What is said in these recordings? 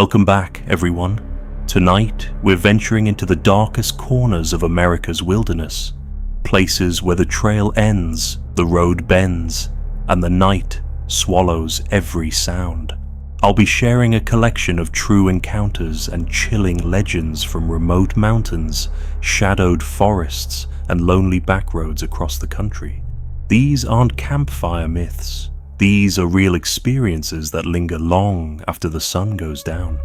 Welcome back, everyone. Tonight, we're venturing into the darkest corners of America's wilderness, places where the trail ends, the road bends, and the night swallows every sound. I'll be sharing a collection of true encounters and chilling legends from remote mountains, shadowed forests, and lonely backroads across the country. These aren't campfire myths. These are real experiences that linger long after the sun goes down.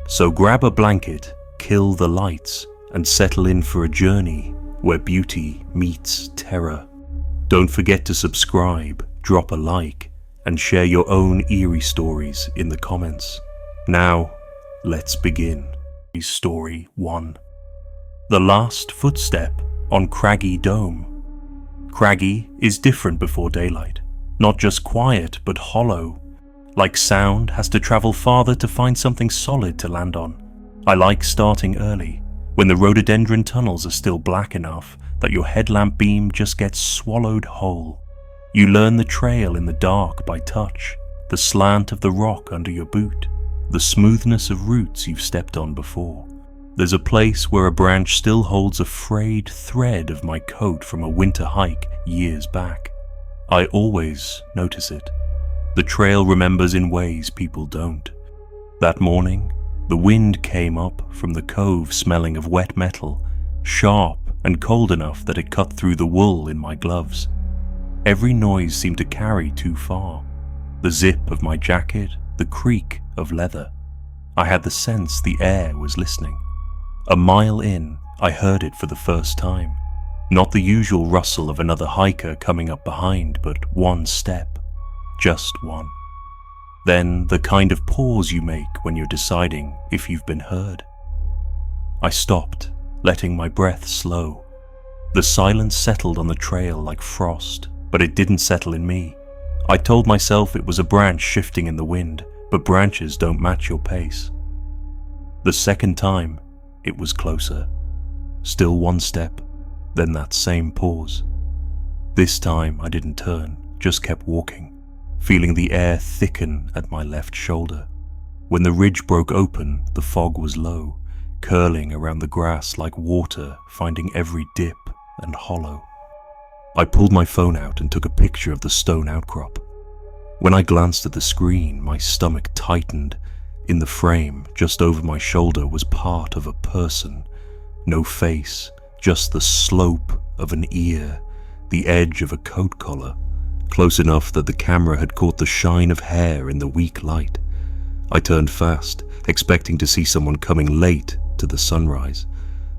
So grab a blanket, kill the lights, and settle in for a journey where beauty meets terror. Don't forget to subscribe, drop a like, and share your own eerie stories in the comments. Now, let's begin. Story 1. The Last Footstep on Craggy Dome. Craggy is different before daylight. Not just quiet, but hollow. Like sound has to travel farther to find something solid to land on. I like starting early, when the rhododendron tunnels are still black enough that your headlamp beam just gets swallowed whole. You learn the trail in the dark by touch, the slant of the rock under your boot, the smoothness of roots you've stepped on before. There's a place where a branch still holds a frayed thread of my coat from a winter hike years back. I always notice it. The trail remembers in ways people don't. That morning, the wind came up from the cove smelling of wet metal, sharp and cold enough that it cut through the wool in my gloves. Every noise seemed to carry too far. The zip of my jacket, the creak of leather. I had the sense the air was listening. A mile in, I heard it for the first time. Not the usual rustle of another hiker coming up behind, but one step. Just one. Then the kind of pause you make when you're deciding if you've been heard. I stopped, letting my breath slow. The silence settled on the trail like frost, but it didn't settle in me. I told myself it was a branch shifting in the wind, but branches don't match your pace. The second time, it was closer. Still one step. Then that same pause. This time I didn't turn, just kept walking, feeling the air thicken at my left shoulder. When the ridge broke open, the fog was low, curling around the grass like water finding every dip and hollow. I pulled my phone out and took a picture of the stone outcrop. When I glanced at the screen, my stomach tightened. In the frame, just over my shoulder, was part of a person. No face. Just the slope of an ear, the edge of a coat collar, close enough that the camera had caught the shine of hair in the weak light. I turned fast, expecting to see someone coming late to the sunrise.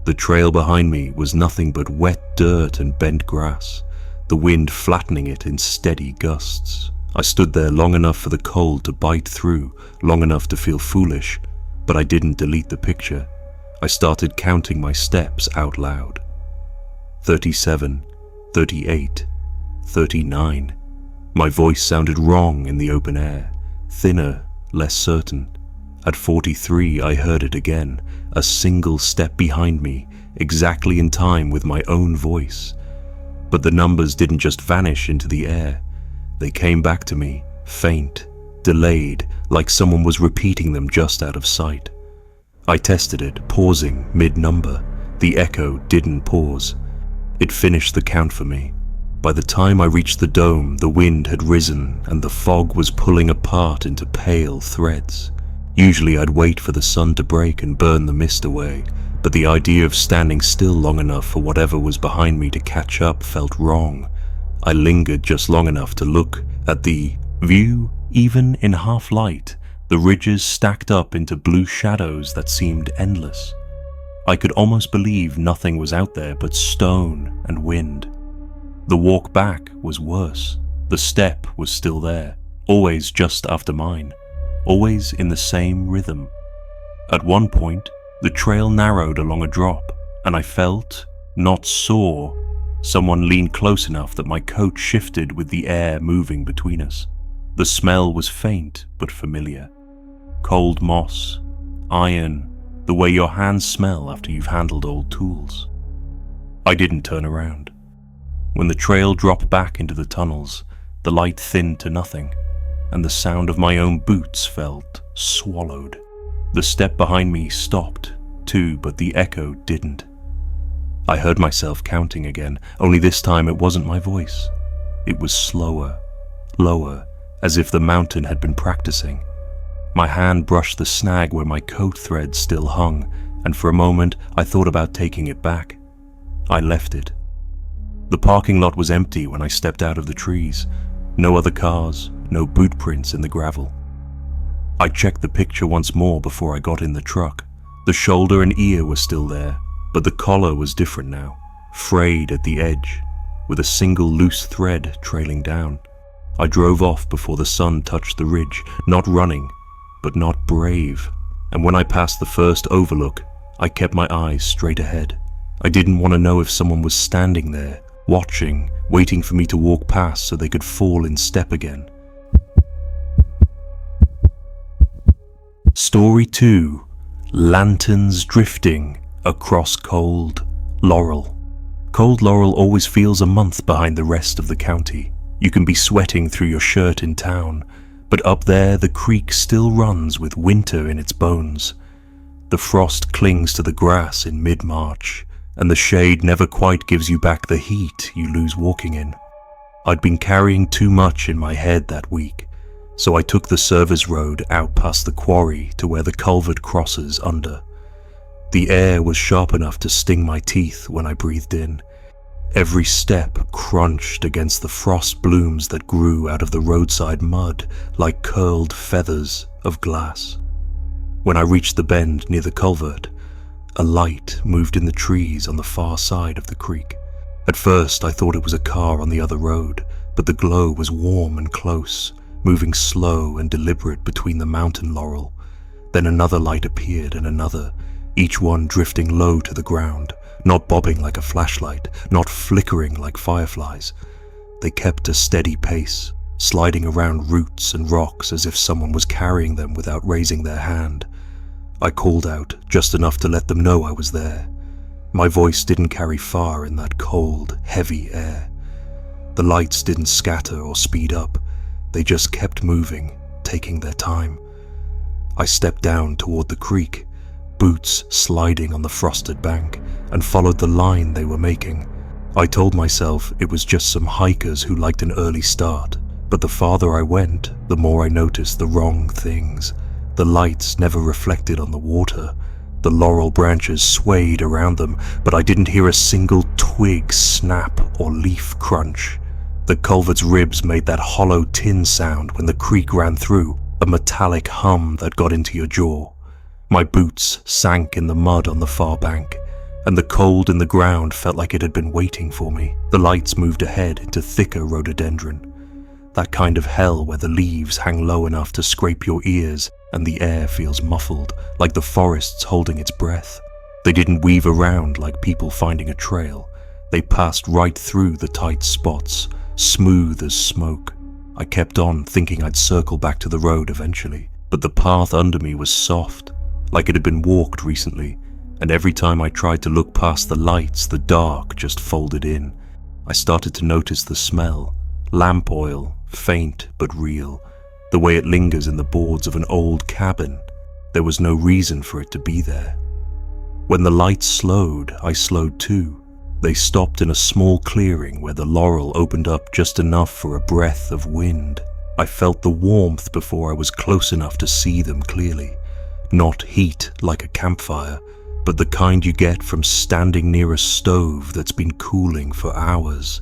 The trail behind me was nothing but wet dirt and bent grass, the wind flattening it in steady gusts. I stood there long enough for the cold to bite through, long enough to feel foolish, but I didn't delete the picture. I started counting my steps out loud. 37, 38, 39. My voice sounded wrong in the open air, thinner, less certain. At 43, I heard it again, a single step behind me, exactly in time with my own voice. But the numbers didn't just vanish into the air. They came back to me, faint, delayed, like someone was repeating them just out of sight. I tested it, pausing mid-number. The echo didn't pause. It finished the count for me. By the time I reached the dome, the wind had risen and the fog was pulling apart into pale threads. Usually I'd wait for the sun to break and burn the mist away, but the idea of standing still long enough for whatever was behind me to catch up felt wrong. I lingered just long enough to look at the view, even in half light. The ridges stacked up into blue shadows that seemed endless. I could almost believe nothing was out there but stone and wind. The walk back was worse. The step was still there, always just after mine, always in the same rhythm. At one point, the trail narrowed along a drop, and I felt, not saw, someone lean close enough that my coat shifted with the air moving between us. The smell was faint but familiar. Cold moss, iron, the way your hands smell after you've handled old tools. I didn't turn around. When the trail dropped back into the tunnels, the light thinned to nothing, and the sound of my own boots felt swallowed. The step behind me stopped, too, but the echo didn't. I heard myself counting again, only this time it wasn't my voice. It was slower, lower, as if the mountain had been practicing. My hand brushed the snag where my coat thread still hung, and for a moment I thought about taking it back. I left it. The parking lot was empty when I stepped out of the trees. No other cars, no boot prints in the gravel. I checked the picture once more before I got in the truck. The shoulder and ear were still there, but the collar was different now, frayed at the edge, with a single loose thread trailing down. I drove off before the sun touched the ridge, not running, but not brave, and when I passed the first overlook, I kept my eyes straight ahead. I didn't want to know if someone was standing there, watching, waiting for me to walk past so they could fall in step again. Story 2. Lanterns drifting across cold Laurel. Cold Laurel always feels a month behind the rest of the county. You can be sweating through your shirt in town, but up there the creek still runs with winter in its bones. The frost clings to the grass in mid-March, and the shade never quite gives you back the heat you lose walking in. I'd been carrying too much in my head that week, so I took the service road out past the quarry to where the culvert crosses under. The air was sharp enough to sting my teeth when I breathed in. Every step crunched against the frost blooms that grew out of the roadside mud like curled feathers of glass. When I reached the bend near the culvert, a light moved in the trees on the far side of the creek. At first I thought it was a car on the other road, but the glow was warm and close, moving slow and deliberate between the mountain laurel. Then another light appeared and another, each one drifting low to the ground, not bobbing like a flashlight, not flickering like fireflies. They kept a steady pace, sliding around roots and rocks as if someone was carrying them without raising their hand. I called out, just enough to let them know I was there. My voice didn't carry far in that cold, heavy air. The lights didn't scatter or speed up. They just kept moving, taking their time. I stepped down toward the creek, boots sliding on the frosted bank, and followed the line they were making. I told myself it was just some hikers who liked an early start, but the farther I went, the more I noticed the wrong things. The lights never reflected on the water. The laurel branches swayed around them, but I didn't hear a single twig snap or leaf crunch. The culvert's ribs made that hollow tin sound when the creek ran through, a metallic hum that got into your jaw. My boots sank in the mud on the far bank, and the cold in the ground felt like it had been waiting for me. The lights moved ahead into thicker rhododendron, that kind of hell where the leaves hang low enough to scrape your ears and the air feels muffled, like the forest's holding its breath. They didn't weave around like people finding a trail. They passed right through the tight spots, smooth as smoke. I kept on thinking I'd circle back to the road eventually, but the path under me was soft, like it had been walked recently, and every time I tried to look past the lights, the dark just folded in. I started to notice the smell, lamp oil, faint but real, the way it lingers in the boards of an old cabin. There was no reason for it to be there. When the lights slowed, I slowed too. They stopped in a small clearing where the laurel opened up just enough for a breath of wind. I felt the warmth before I was close enough to see them clearly. Not heat like a campfire, but the kind you get from standing near a stove that's been cooling for hours.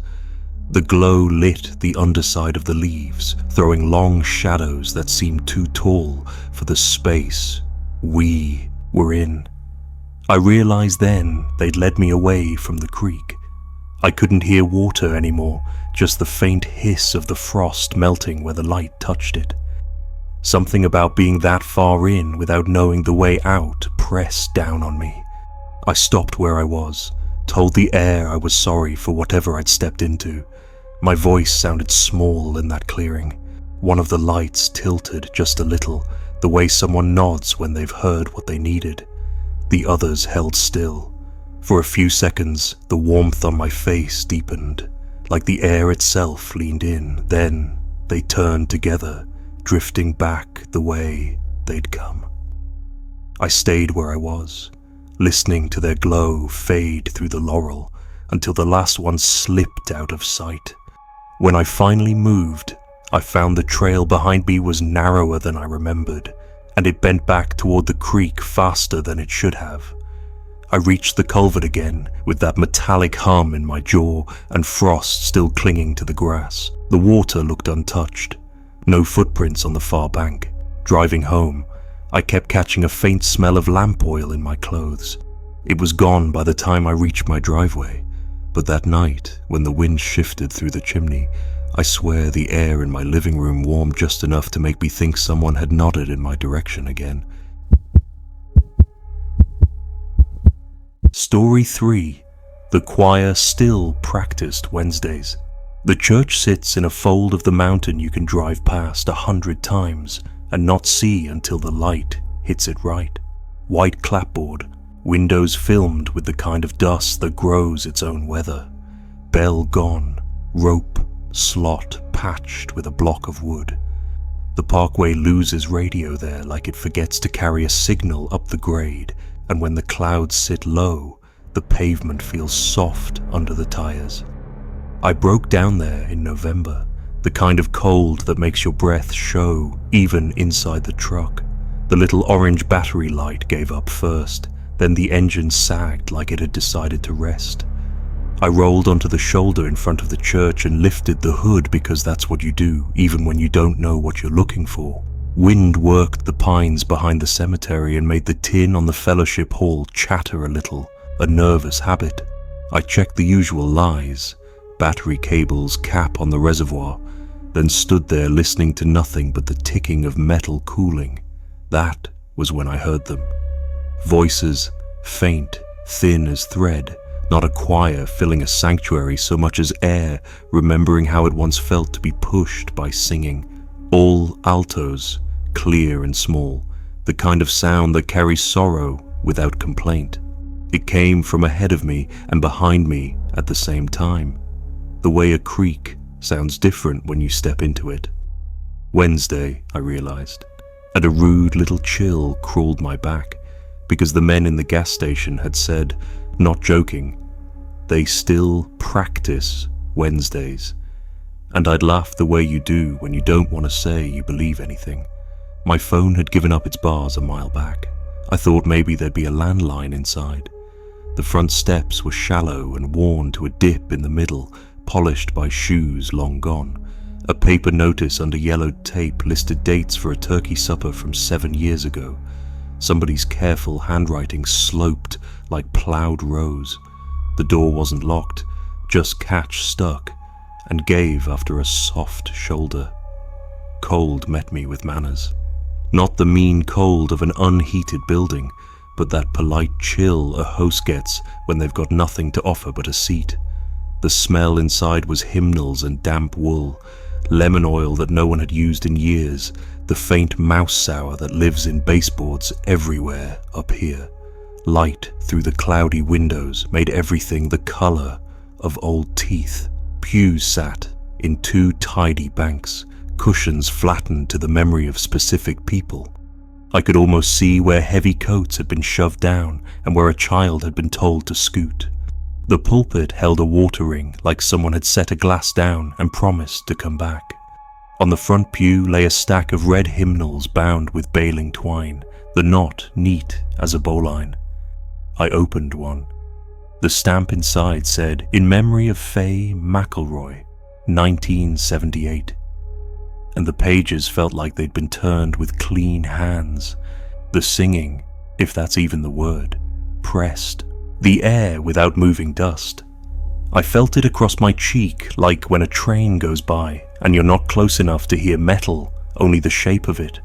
The glow lit the underside of the leaves, throwing long shadows that seemed too tall for the space we were in. I realized then they'd led me away from the creek. I couldn't hear water anymore, just the faint hiss of the frost melting where the light touched it. Something about being that far in without knowing the way out pressed down on me. I stopped where I was, told the air I was sorry for whatever I'd stepped into. My voice sounded small in that clearing. One of the lights tilted just a little, the way someone nods when they've heard what they needed. The others held still. For a few seconds, the warmth on my face deepened, like the air itself leaned in. Then they turned together, drifting back the way they'd come. I stayed where I was, listening to their glow fade through the laurel until the last one slipped out of sight. When I finally moved, I found the trail behind me was narrower than I remembered, and it bent back toward the creek faster than it should have. I reached the culvert again with that metallic hum in my jaw and frost still clinging to the grass. The water looked untouched. No footprints on the far bank. Driving home, I kept catching a faint smell of lamp oil in my clothes. It was gone by the time I reached my driveway, but that night, when the wind shifted through the chimney, I swear the air in my living room warmed just enough to make me think someone had nodded in my direction again. Story 3. The choir still practiced Wednesdays. The church sits in a fold of the mountain you can drive past 100 times and not see until the light hits it right. White clapboard, windows filmed with the kind of dust that grows its own weather. Bell gone, rope, slot patched with a block of wood. The parkway loses radio there like it forgets to carry a signal up the grade, and when the clouds sit low, the pavement feels soft under the tires. I broke down there in November, the kind of cold that makes your breath show even inside the truck. The little orange battery light gave up first, then the engine sagged like it had decided to rest. I rolled onto the shoulder in front of the church and lifted the hood because that's what you do, even when you don't know what you're looking for. Wind worked the pines behind the cemetery and made the tin on the fellowship hall chatter a little, a nervous habit. I checked the usual lies, battery cables, cap on the reservoir, then stood there listening to nothing but the ticking of metal cooling. That was when I heard them. Voices, faint, thin as thread, not a choir filling a sanctuary so much as air remembering how it once felt to be pushed by singing. All altos, clear and small, the kind of sound that carries sorrow without complaint. It came from ahead of me and behind me at the same time. The way a creek sounds different when you step into it. Wednesday, I realized, and a rude little chill crawled my back, because the men in the gas station had said, not joking, they still practice Wednesdays. And I'd laugh the way you do when you don't want to say you believe anything. My phone had given up its bars a mile back. I thought maybe there'd be a landline inside. The front steps were shallow and worn to a dip in the middle, polished by shoes long gone. A paper notice under yellowed tape listed dates for a turkey supper from 7 years ago. Somebody's careful handwriting sloped like plowed rows. The door wasn't locked, just catch stuck, and gave after a soft shoulder. Cold met me with manners. Not the mean cold of an unheated building, but that polite chill a host gets when they've got nothing to offer but a seat. The smell inside was hymnals and damp wool, lemon oil that no one had used in years, the faint mouse sour that lives in baseboards everywhere up here. Light through the cloudy windows made everything the color of old teeth. Pews sat in 2 tidy banks, cushions flattened to the memory of specific people. I could almost see where heavy coats had been shoved down and where a child had been told to scoot. The pulpit held a water ring like someone had set a glass down and promised to come back. On the front pew lay a stack of red hymnals bound with baling twine, the knot neat as a bowline. I opened one. The stamp inside said, "In memory of Faye McElroy, 1978. And the pages felt like they'd been turned with clean hands. The singing, if that's even the word, pressed. The air without moving dust. I felt it across my cheek like when a train goes by and you're not close enough to hear metal, only the shape of it.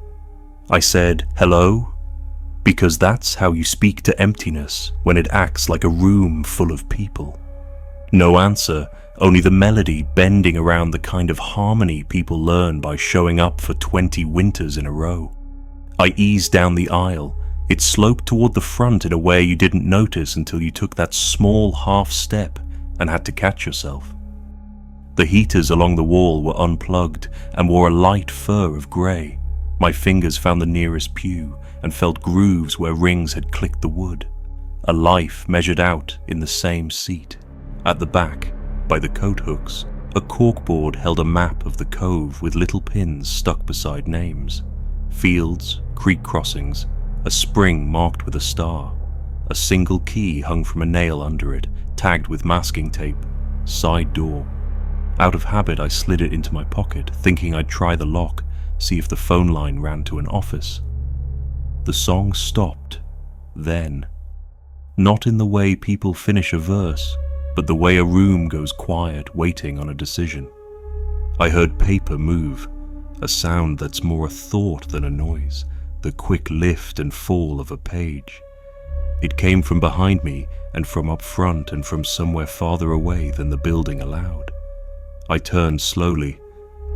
I said, "Hello?" Because that's how you speak to emptiness when it acts like a room full of people. No answer, only the melody bending around the kind of harmony people learn by showing up for 20 winters in a row. I eased down the aisle. It sloped toward the front in a way you didn't notice until you took that small half step and had to catch yourself. The heaters along the wall were unplugged and wore a light fur of grey. My fingers found the nearest pew and felt grooves where rings had clicked the wood. A life measured out in the same seat. At the back, by the coat hooks, a corkboard held a map of the cove with little pins stuck beside names. Fields, creek crossings, a spring marked with a star. A single key hung from a nail under it, tagged with masking tape. Side door. Out of habit, I slid it into my pocket, thinking I'd try the lock, see if the phone line ran to an office. The song stopped. Then. Not in the way people finish a verse, but the way a room goes quiet, waiting on a decision. I heard paper move, a sound that's more a thought than a noise, the quick lift and fall of a page. It came from behind me and from up front and from somewhere farther away than the building allowed. I turned slowly,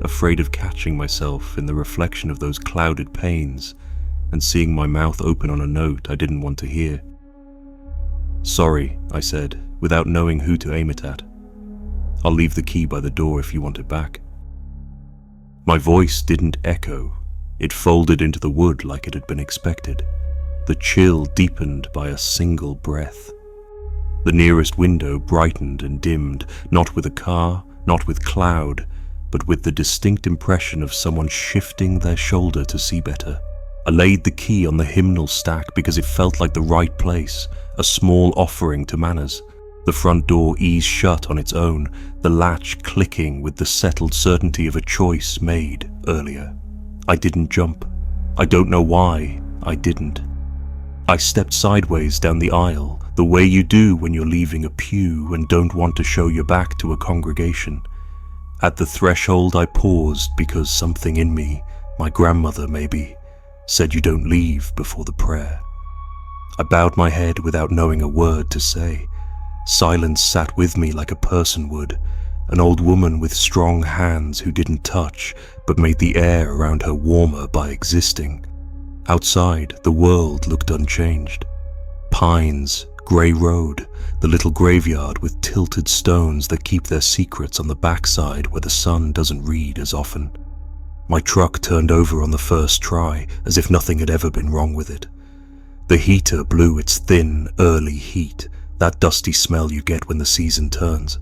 afraid of catching myself in the reflection of those clouded panes and seeing my mouth open on a note I didn't want to hear. "Sorry," I said, without knowing who to aim it at. "I'll leave the key by the door if you want it back." My voice didn't echo. It folded into the wood like it had been expected. The chill deepened by a single breath. The nearest window brightened and dimmed, not with a car, not with cloud, but with the distinct impression of someone shifting their shoulder to see better. I laid the key on the hymnal stack because it felt like the right place, a small offering to manners. The front door eased shut on its own, the latch clicking with the settled certainty of a choice made earlier. I didn't jump. I don't know why I didn't. I stepped sideways down the aisle, the way you do when you're leaving a pew and don't want to show your back to a congregation. At the threshold I paused because something in me, my grandmother maybe, said you don't leave before the prayer. I bowed my head without knowing a word to say. Silence sat with me like a person would, an old woman with strong hands who didn't touch but made the air around her warmer by existing. Outside, the world looked unchanged. Pines, grey road, the little graveyard with tilted stones that keep their secrets on the backside where the sun doesn't read as often. My truck turned over on the first try, as if nothing had ever been wrong with it. The heater blew its thin, early heat, that dusty smell you get when the season turns.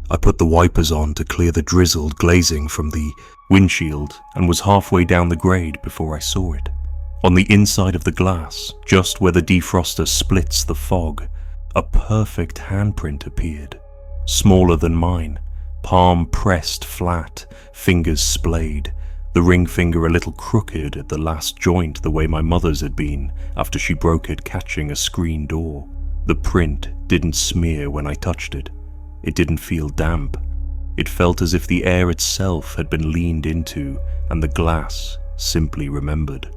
I put the wipers on to clear the drizzled glazing from the windshield and was halfway down the grade before I saw it. On the inside of the glass, just where the defroster splits the fog, a perfect handprint appeared. Smaller than mine, palm pressed flat, fingers splayed, the ring finger a little crooked at the last joint the way my mother's had been after she broke it catching a screen door. The print didn't smear when I touched it. It didn't feel damp. It felt as if the air itself had been leaned into and the glass simply remembered.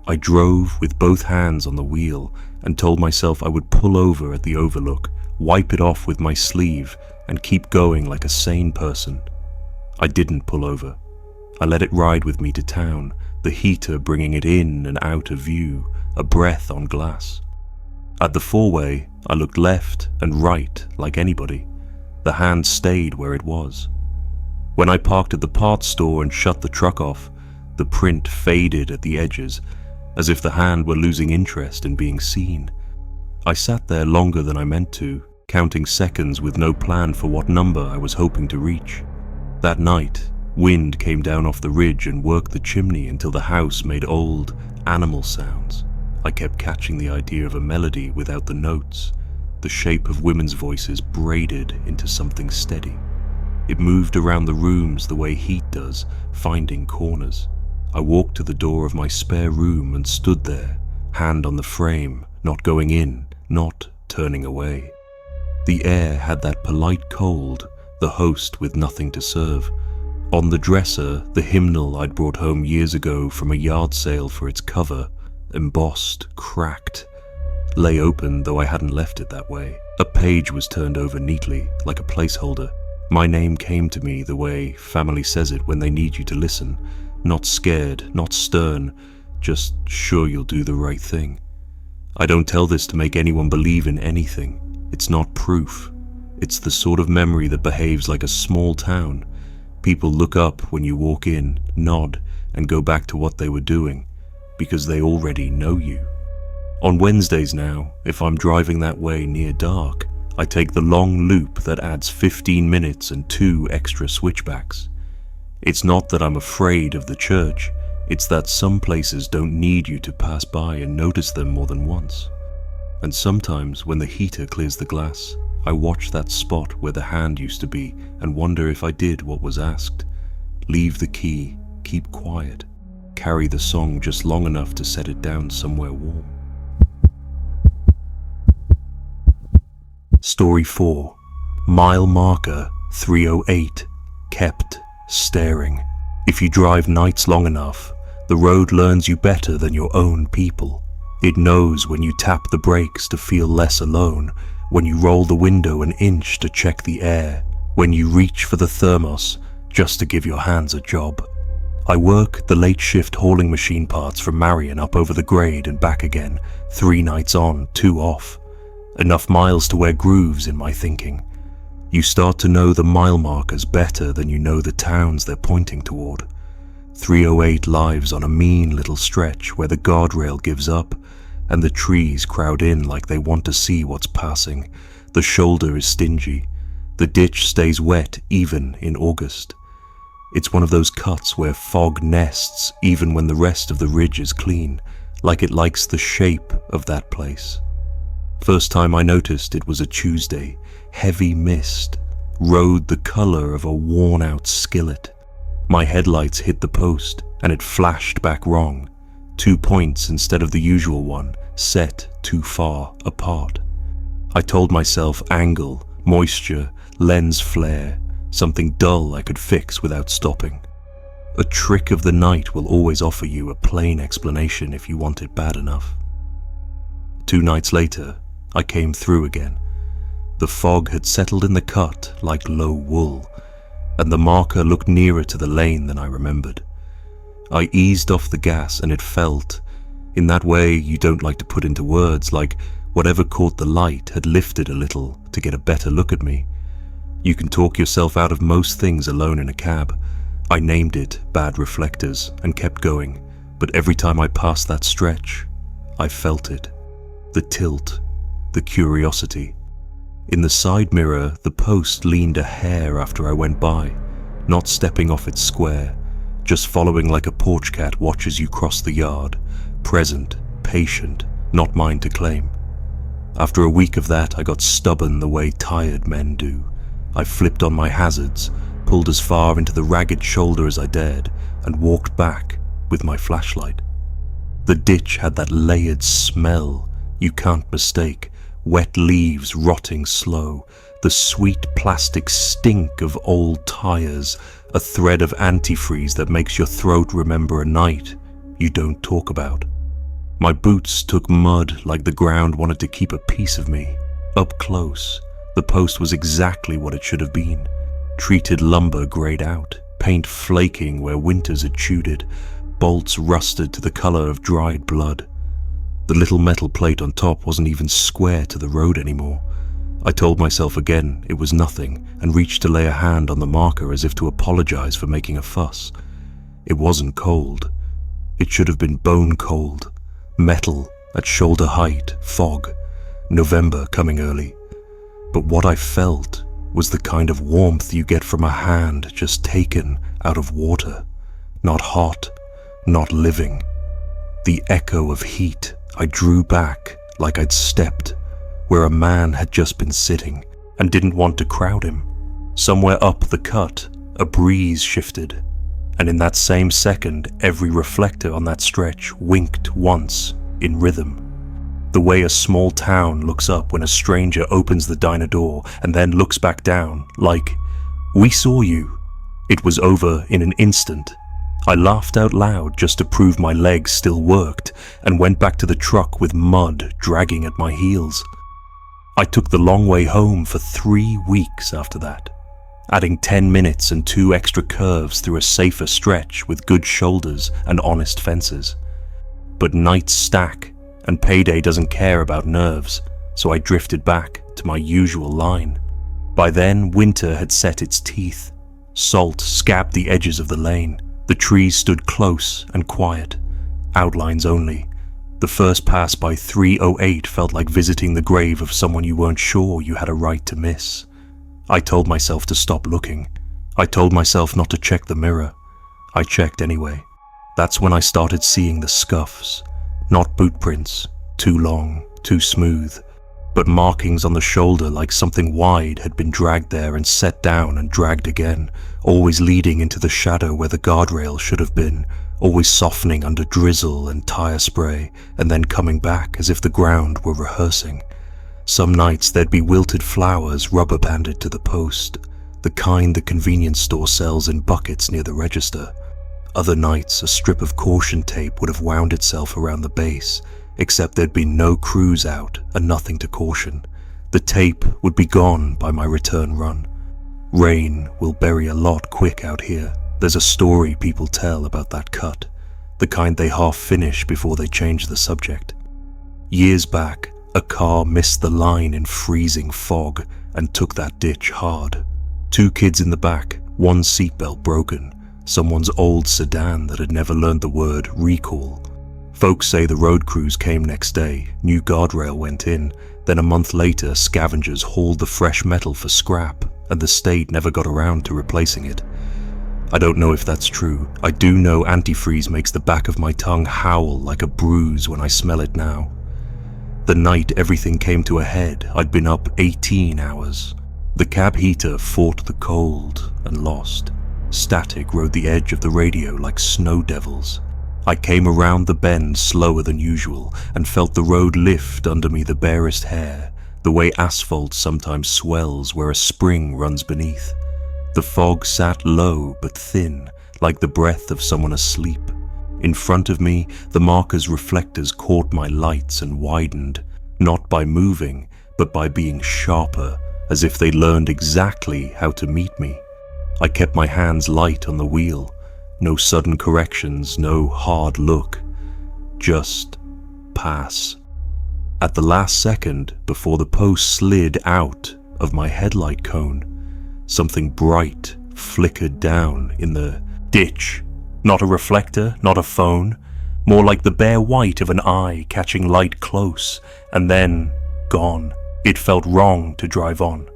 I drove with both hands on the wheel and told myself I would pull over at the overlook, wipe it off with my sleeve, and keep going like a sane person. I didn't pull over. I let it ride with me to town, the heater bringing it in and out of view, a breath on glass. At the four-way, I looked left and right like anybody. The hand stayed where it was. When I parked at the parts store and shut the truck off, the print faded at the edges, as if the hand were losing interest in being seen. I sat there longer than I meant to, counting seconds with no plan for what number I was hoping to reach. That night, wind came down off the ridge and worked the chimney until the house made old, animal sounds. I kept catching the idea of a melody without the notes, the shape of women's voices braided into something steady. It moved around the rooms the way heat does, finding corners. I walked to the door of my spare room and stood there, hand on the frame, not going in, not turning away. The air had that polite cold, the host with nothing to serve. On the dresser, the hymnal I'd brought home years ago from a yard sale for its cover, embossed, cracked, lay open though I hadn't left it that way. A page was turned over neatly, like a placeholder. My name came to me the way family says it when they need you to listen. Not scared, not stern, just sure you'll do the right thing. I don't tell this to make anyone believe in anything. It's not proof. It's the sort of memory that behaves like a small town. People look up when you walk in, nod, and go back to what they were doing, because they already know you. On Wednesdays now, if I'm driving that way near dark, I take the long loop that adds 15 minutes and 2 extra switchbacks. It's not that I'm afraid of the church, it's that some places don't need you to pass by and notice them more than once. And sometimes when the heater clears the glass, I watch that spot where the hand used to be and wonder if I did what was asked. Leave the key, keep quiet, carry the song just long enough to set it down somewhere warm. Story 4. Mile marker 308. Kept staring. If you drive nights long enough, the road learns you better than your own people. It knows when you tap the brakes to feel less alone, when you roll the window an inch to check the air, when you reach for the thermos just to give your hands a job. I work the late shift hauling machine parts from Marion up over the grade and back again, 3 nights on, 2 off. Enough miles to wear grooves in my thinking. You start to know the mile markers better than you know the towns they're pointing toward. 308 lives on a mean little stretch where the guardrail gives up and the trees crowd in like they want to see what's passing. The shoulder is stingy. The ditch stays wet even in August. It's one of those cuts where fog nests even when the rest of the ridge is clean, like it likes the shape of that place. First time I noticed it was a Tuesday. Heavy mist, road the color of a worn-out skillet. My headlights hit the post and it flashed back wrong. 2 points instead of the usual one, set too far apart. I told myself angle, moisture, lens flare, something dull I could fix without stopping. A trick of the night will always offer you a plain explanation if you want it bad enough. 2 nights later, I came through again. The fog had settled in the cut like low wool, and the marker looked nearer to the lane than I remembered. I eased off the gas and it felt, in that way you don't like to put into words, like whatever caught the light had lifted a little to get a better look at me. You can talk yourself out of most things alone in a cab. I named it bad reflectors and kept going, but every time I passed that stretch, I felt it. The tilt, the curiosity. In the side mirror, the post leaned a hair after I went by, not stepping off its square, just following like a porch cat watches you cross the yard, present, patient, not mine to claim. After a week of that, I got stubborn the way tired men do. I flipped on my hazards, pulled as far into the ragged shoulder as I dared, and walked back with my flashlight. The ditch had that layered smell you can't mistake, wet leaves rotting slow, the sweet plastic stink of old tires, a thread of antifreeze that makes your throat remember a night you don't talk about. My boots took mud like the ground wanted to keep a piece of me. Up close, the post was exactly what it should have been. Treated lumber grayed out, paint flaking where winters had chewed it, bolts rusted to the color of dried blood. The little metal plate on top wasn't even square to the road anymore. I told myself again it was nothing and reached to lay a hand on the marker as if to apologize for making a fuss. It wasn't cold. It should have been bone cold. Metal at shoulder height, fog, November coming early. But what I felt was the kind of warmth you get from a hand just taken out of water. Not hot, not living. The echo of heat. I drew back like I'd stepped where a man had just been sitting and didn't want to crowd him. Somewhere up the cut, a breeze shifted, and in that same second, every reflector on that stretch winked once in rhythm. The way a small town looks up when a stranger opens the diner door and then looks back down, like, "We saw you." It was over in an instant. I laughed out loud just to prove my legs still worked and went back to the truck with mud dragging at my heels. I took the long way home for 3 weeks after that, adding 10 minutes and 2 extra curves through a safer stretch with good shoulders and honest fences. But nights stack and payday doesn't care about nerves, so I drifted back to my usual line. By then, winter had set its teeth. Salt scabbed the edges of the lane. The trees stood close and quiet, outlines only. The first pass by 308 felt like visiting the grave of someone you weren't sure you had a right to miss. I told myself to stop looking. I told myself not to check the mirror. I checked anyway. That's when I started seeing the scuffs. Not boot prints, too long, too smooth, but markings on the shoulder like something wide had been dragged there and set down and dragged again, always leading into the shadow where the guardrail should have been, always softening under drizzle and tire spray, and then coming back as if the ground were rehearsing. Some nights there'd be wilted flowers rubber banded to the post, the kind the convenience store sells in buckets near the register. Other nights a strip of caution tape would have wound itself around the base, except there'd been no crews out and nothing to caution. The tape would be gone by my return run. Rain will bury a lot quick out here. There's a story people tell about that cut, the kind they half finish before they change the subject. Years back, a car missed the line in freezing fog and took that ditch hard. 2 kids in the back, 1 seatbelt broken, someone's old sedan that had never learned the word recall. Folks say the road crews came next day, new guardrail went in, then a month later scavengers hauled the fresh metal for scrap, and the state never got around to replacing it. I don't know if that's true. I do know antifreeze makes the back of my tongue howl like a bruise when I smell it now. The night everything came to a head, I'd been up 18 hours. The cab heater fought the cold and lost. Static rode the edge of the radio like snow devils. I came around the bend slower than usual and felt the road lift under me the barest hair, the way asphalt sometimes swells where a spring runs beneath. The fog sat low but thin, like the breath of someone asleep. In front of me, the marker's reflectors caught my lights and widened, not by moving, but by being sharper, as if they learned exactly how to meet me. I kept my hands light on the wheel. No sudden corrections, no hard look. Just pass. At the last second, before the post slid out of my headlight cone, something bright flickered down in the ditch. Not a reflector, not a phone, more like the bare white of an eye catching light close, and then gone. It felt wrong to drive on.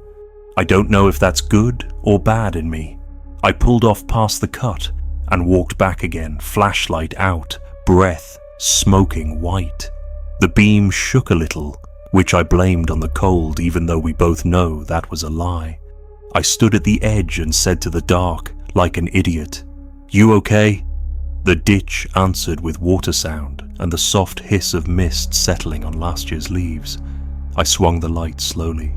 I don't know if that's good or bad in me. I pulled off past the cut and walked back again, flashlight out, breath smoking white. The beam shook a little, which I blamed on the cold even though we both know that was a lie. I stood at the edge and said to the dark, like an idiot, "You okay?" The ditch answered with water sound and the soft hiss of mist settling on last year's leaves. I swung the light slowly.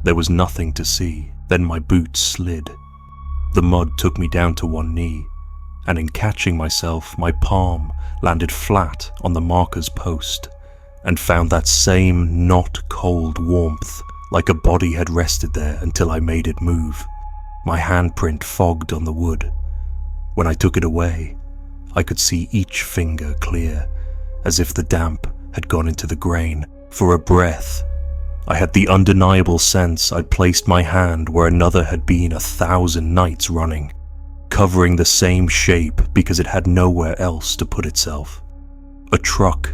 There was nothing to see, then my boots slid. The mud took me down to one knee, and in catching myself, my palm landed flat on the marker's post, and found that same not cold warmth, like a body had rested there until I made it move. My handprint fogged on the wood. When I took it away, I could see each finger clear, as if the damp had gone into the grain. For a breath, I had the undeniable sense I'd placed my hand where another had been 1,000 nights running, covering the same shape because it had nowhere else to put itself. A truck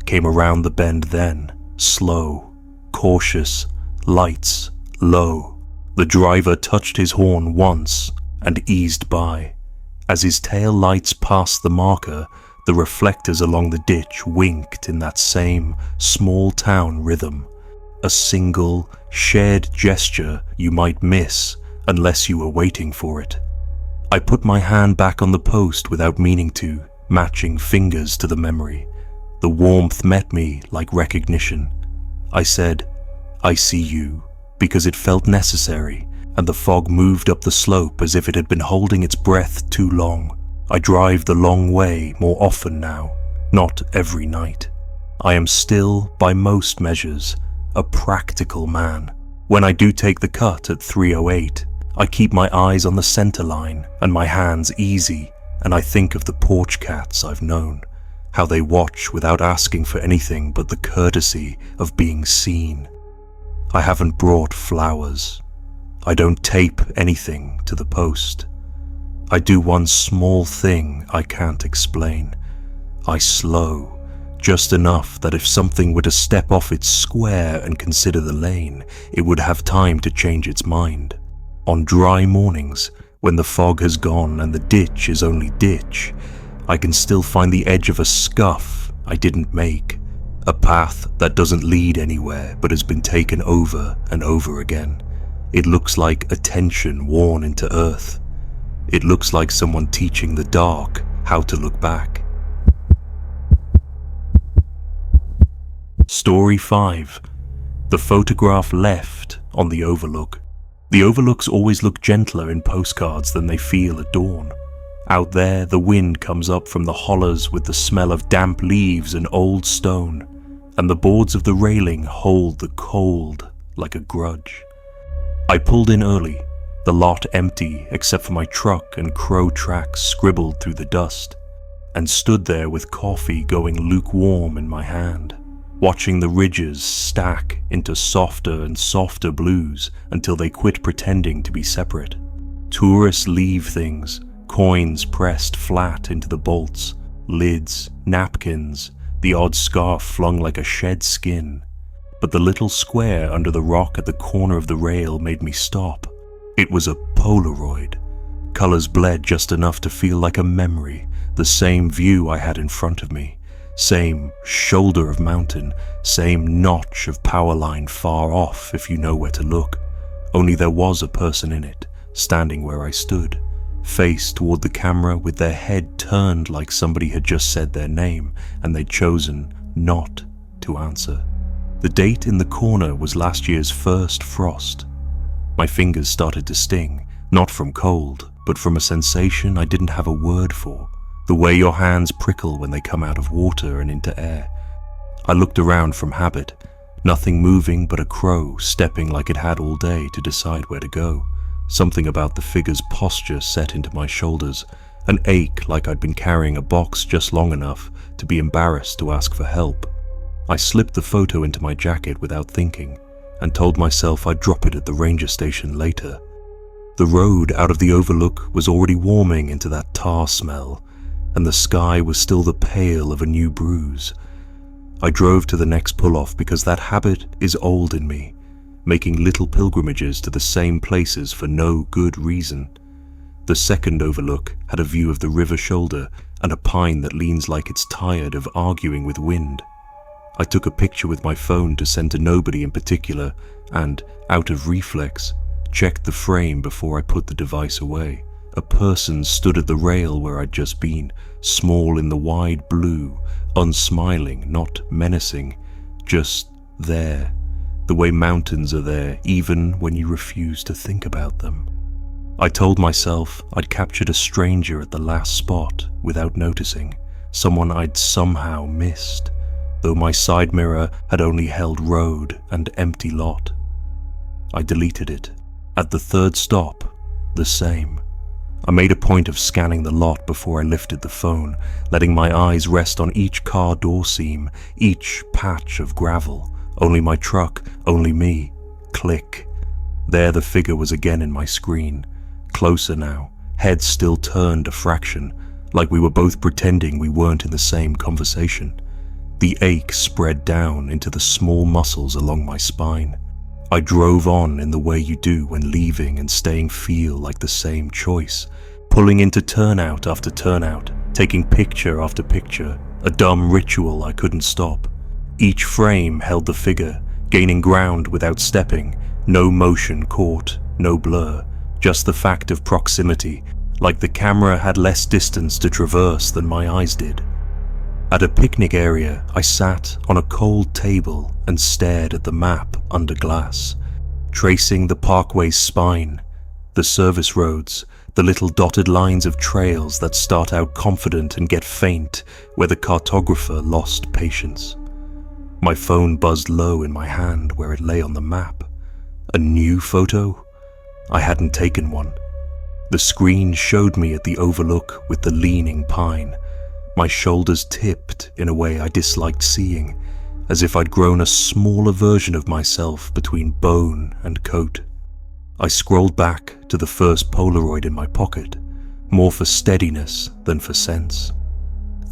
came around the bend then, slow, cautious, lights low. The driver touched his horn once and eased by. As his tail lights passed the marker, the reflectors along the ditch winked in that same small town rhythm. A single, shared gesture you might miss unless you were waiting for it. I put my hand back on the post without meaning to, matching fingers to the memory. The warmth met me like recognition. I said, "I see you," because it felt necessary, and the fog moved up the slope as if it had been holding its breath too long. I drive the long way more often now, not every night. I am still, by most measures, a practical man. When I do take the cut at 308, I keep my eyes on the center line and my hands easy, and I think of the porch cats I've known, how they watch without asking for anything but the courtesy of being seen. I haven't brought flowers. I don't tape anything to the post. I do one small thing I can't explain. I slow, just enough that if something were to step off its square and consider the lane, it would have time to change its mind. On dry mornings, when the fog has gone and the ditch is only ditch, I can still find the edge of a scuff I didn't make, a path that doesn't lead anywhere but has been taken over and over again. It looks like attention worn into earth. It looks like someone teaching the dark how to look back. Story 5. The photograph left on the overlook. The overlooks always look gentler in postcards than they feel at dawn. Out there, the wind comes up from the hollows with the smell of damp leaves and old stone, and the boards of the railing hold the cold like a grudge. I pulled in early, the lot empty except for my truck and crow tracks scribbled through the dust, and stood there with coffee going lukewarm in my hand, watching the ridges stack into softer and softer blues until they quit pretending to be separate. Tourists leave things, coins pressed flat into the bolts, lids, napkins, the odd scarf flung like a shed skin. But the little square under the rock at the corner of the rail made me stop. It was a Polaroid. Colors bled just enough to feel like a memory, the same view I had in front of me. Same shoulder of mountain, same notch of power line far off if you know where to look. Only there was a person in it, standing where I stood, face toward the camera with their head turned like somebody had just said their name and they'd chosen not to answer. The date in the corner was last year's first frost. My fingers started to sting, not from cold, but from a sensation I didn't have a word for. The way your hands prickle when they come out of water and into air. I looked around from habit, nothing moving but a crow stepping like it had all day to decide where to go. Something about the figure's posture set into my shoulders, an ache like I'd been carrying a box just long enough to be embarrassed to ask for help. I slipped the photo into my jacket without thinking, and told myself I'd drop it at the ranger station later. The road out of the overlook was already warming into that tar smell, and the sky was still the pale of a new bruise. I drove to the next pull-off because that habit is old in me, making little pilgrimages to the same places for no good reason. The second overlook had a view of the river shoulder and a pine that leans like it's tired of arguing with wind. I took a picture with my phone to send to nobody in particular and, out of reflex, checked the frame before I put the device away. A person stood at the rail where I'd just been, small in the wide blue, unsmiling, not menacing, just there, the way mountains are there even when you refuse to think about them. I told myself I'd captured a stranger at the last spot without noticing, someone I'd somehow missed, though my side mirror had only held road and empty lot. I deleted it. At the third stop, the same. I made a point of scanning the lot before I lifted the phone, letting my eyes rest on each car door seam, each patch of gravel. Only my truck, only me. Click. There the figure was again in my screen. Closer now, head still turned a fraction, like we were both pretending we weren't in the same conversation. The ache spread down into the small muscles along my spine. I drove on in the way you do when leaving and staying feel like the same choice, pulling into turnout after turnout, taking picture after picture, a dumb ritual I couldn't stop. Each frame held the figure, gaining ground without stepping, no motion caught, no blur, just the fact of proximity, like the camera had less distance to traverse than my eyes did. At a picnic area, I sat on a cold table and stared at the map under glass, tracing the parkway's spine, the service roads, the little dotted lines of trails that start out confident and get faint where the cartographer lost patience. My phone buzzed low in my hand where it lay on the map. A new photo? I hadn't taken one. The screen showed me at the overlook with the leaning pine, my shoulders tipped in a way I disliked seeing, as if I'd grown a smaller version of myself between bone and coat. I scrolled back to the first Polaroid in my pocket, more for steadiness than for sense.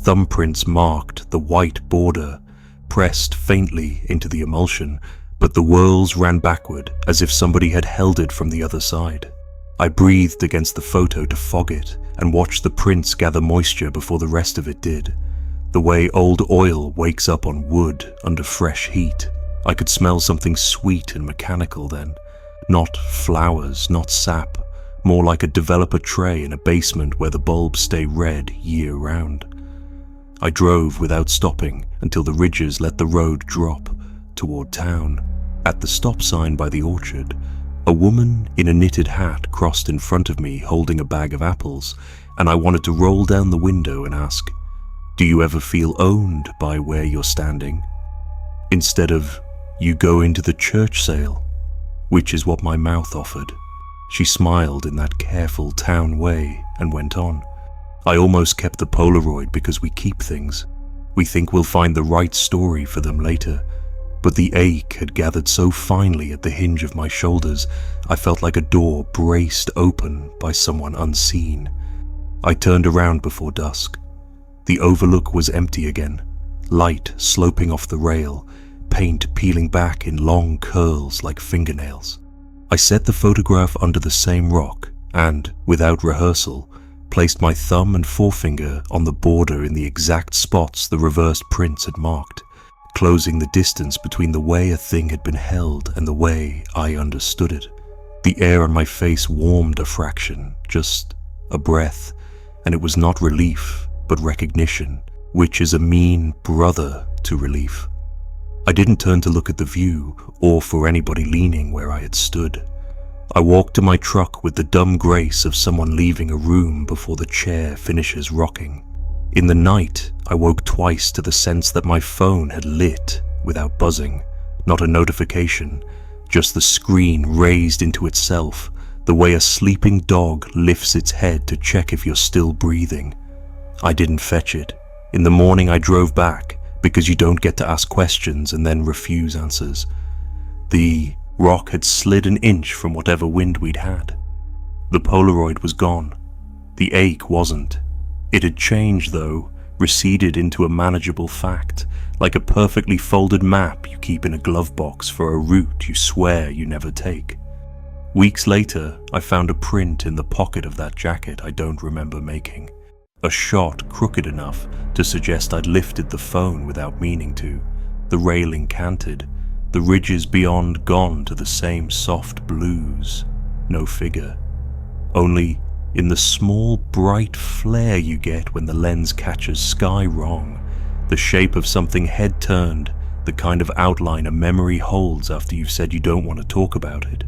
Thumbprints marked the white border, pressed faintly into the emulsion, but the whirls ran backward as if somebody had held it from the other side. I breathed against the photo to fog it and watched the prints gather moisture before the rest of it did. The way old oil wakes up on wood under fresh heat. I could smell something sweet and mechanical then. Not flowers, not sap, more like a developer tray in a basement where the bulbs stay red year round. I drove without stopping until the ridges let the road drop toward town. At the stop sign by the orchard, a woman in a knitted hat crossed in front of me holding a bag of apples, and I wanted to roll down the window and ask, "Do you ever feel owned by where you're standing?" Instead of, "You go into the church sale," which is what my mouth offered. She smiled in that careful town way and went on. I almost kept the Polaroid because we keep things. We think we'll find the right story for them later. But the ache had gathered so finely at the hinge of my shoulders, I felt like a door braced open by someone unseen. I turned around before dusk. The overlook was empty again, light sloping off the rail, paint peeling back in long curls like fingernails. I set the photograph under the same rock and, without rehearsal, placed my thumb and forefinger on the border in the exact spots the reversed prints had marked, closing the distance between the way a thing had been held and the way I understood it. The air on my face warmed a fraction, just a breath, and it was not relief, but recognition, which is a mean brother to relief. I didn't turn to look at the view or for anybody leaning where I had stood. I walked to my truck with the dumb grace of someone leaving a room before the chair finishes rocking. In the night, I woke twice to the sense that my phone had lit without buzzing, not a notification, just the screen raised into itself, the way a sleeping dog lifts its head to check if you're still breathing. I didn't fetch it. In the morning I drove back, because you don't get to ask questions and then refuse answers. The rock had slid an inch from whatever wind we'd had. The Polaroid was gone. The ache wasn't. It had changed though, receded into a manageable fact, like a perfectly folded map you keep in a glove box for a route you swear you never take. Weeks later, I found a print in the pocket of that jacket I don't remember making. A shot crooked enough to suggest I'd lifted the phone without meaning to. The railing canted, the ridges beyond gone to the same soft blues. No figure. Only in the small bright flare you get when the lens catches sky wrong, the shape of something head turned, the kind of outline a memory holds after you've said you don't want to talk about it.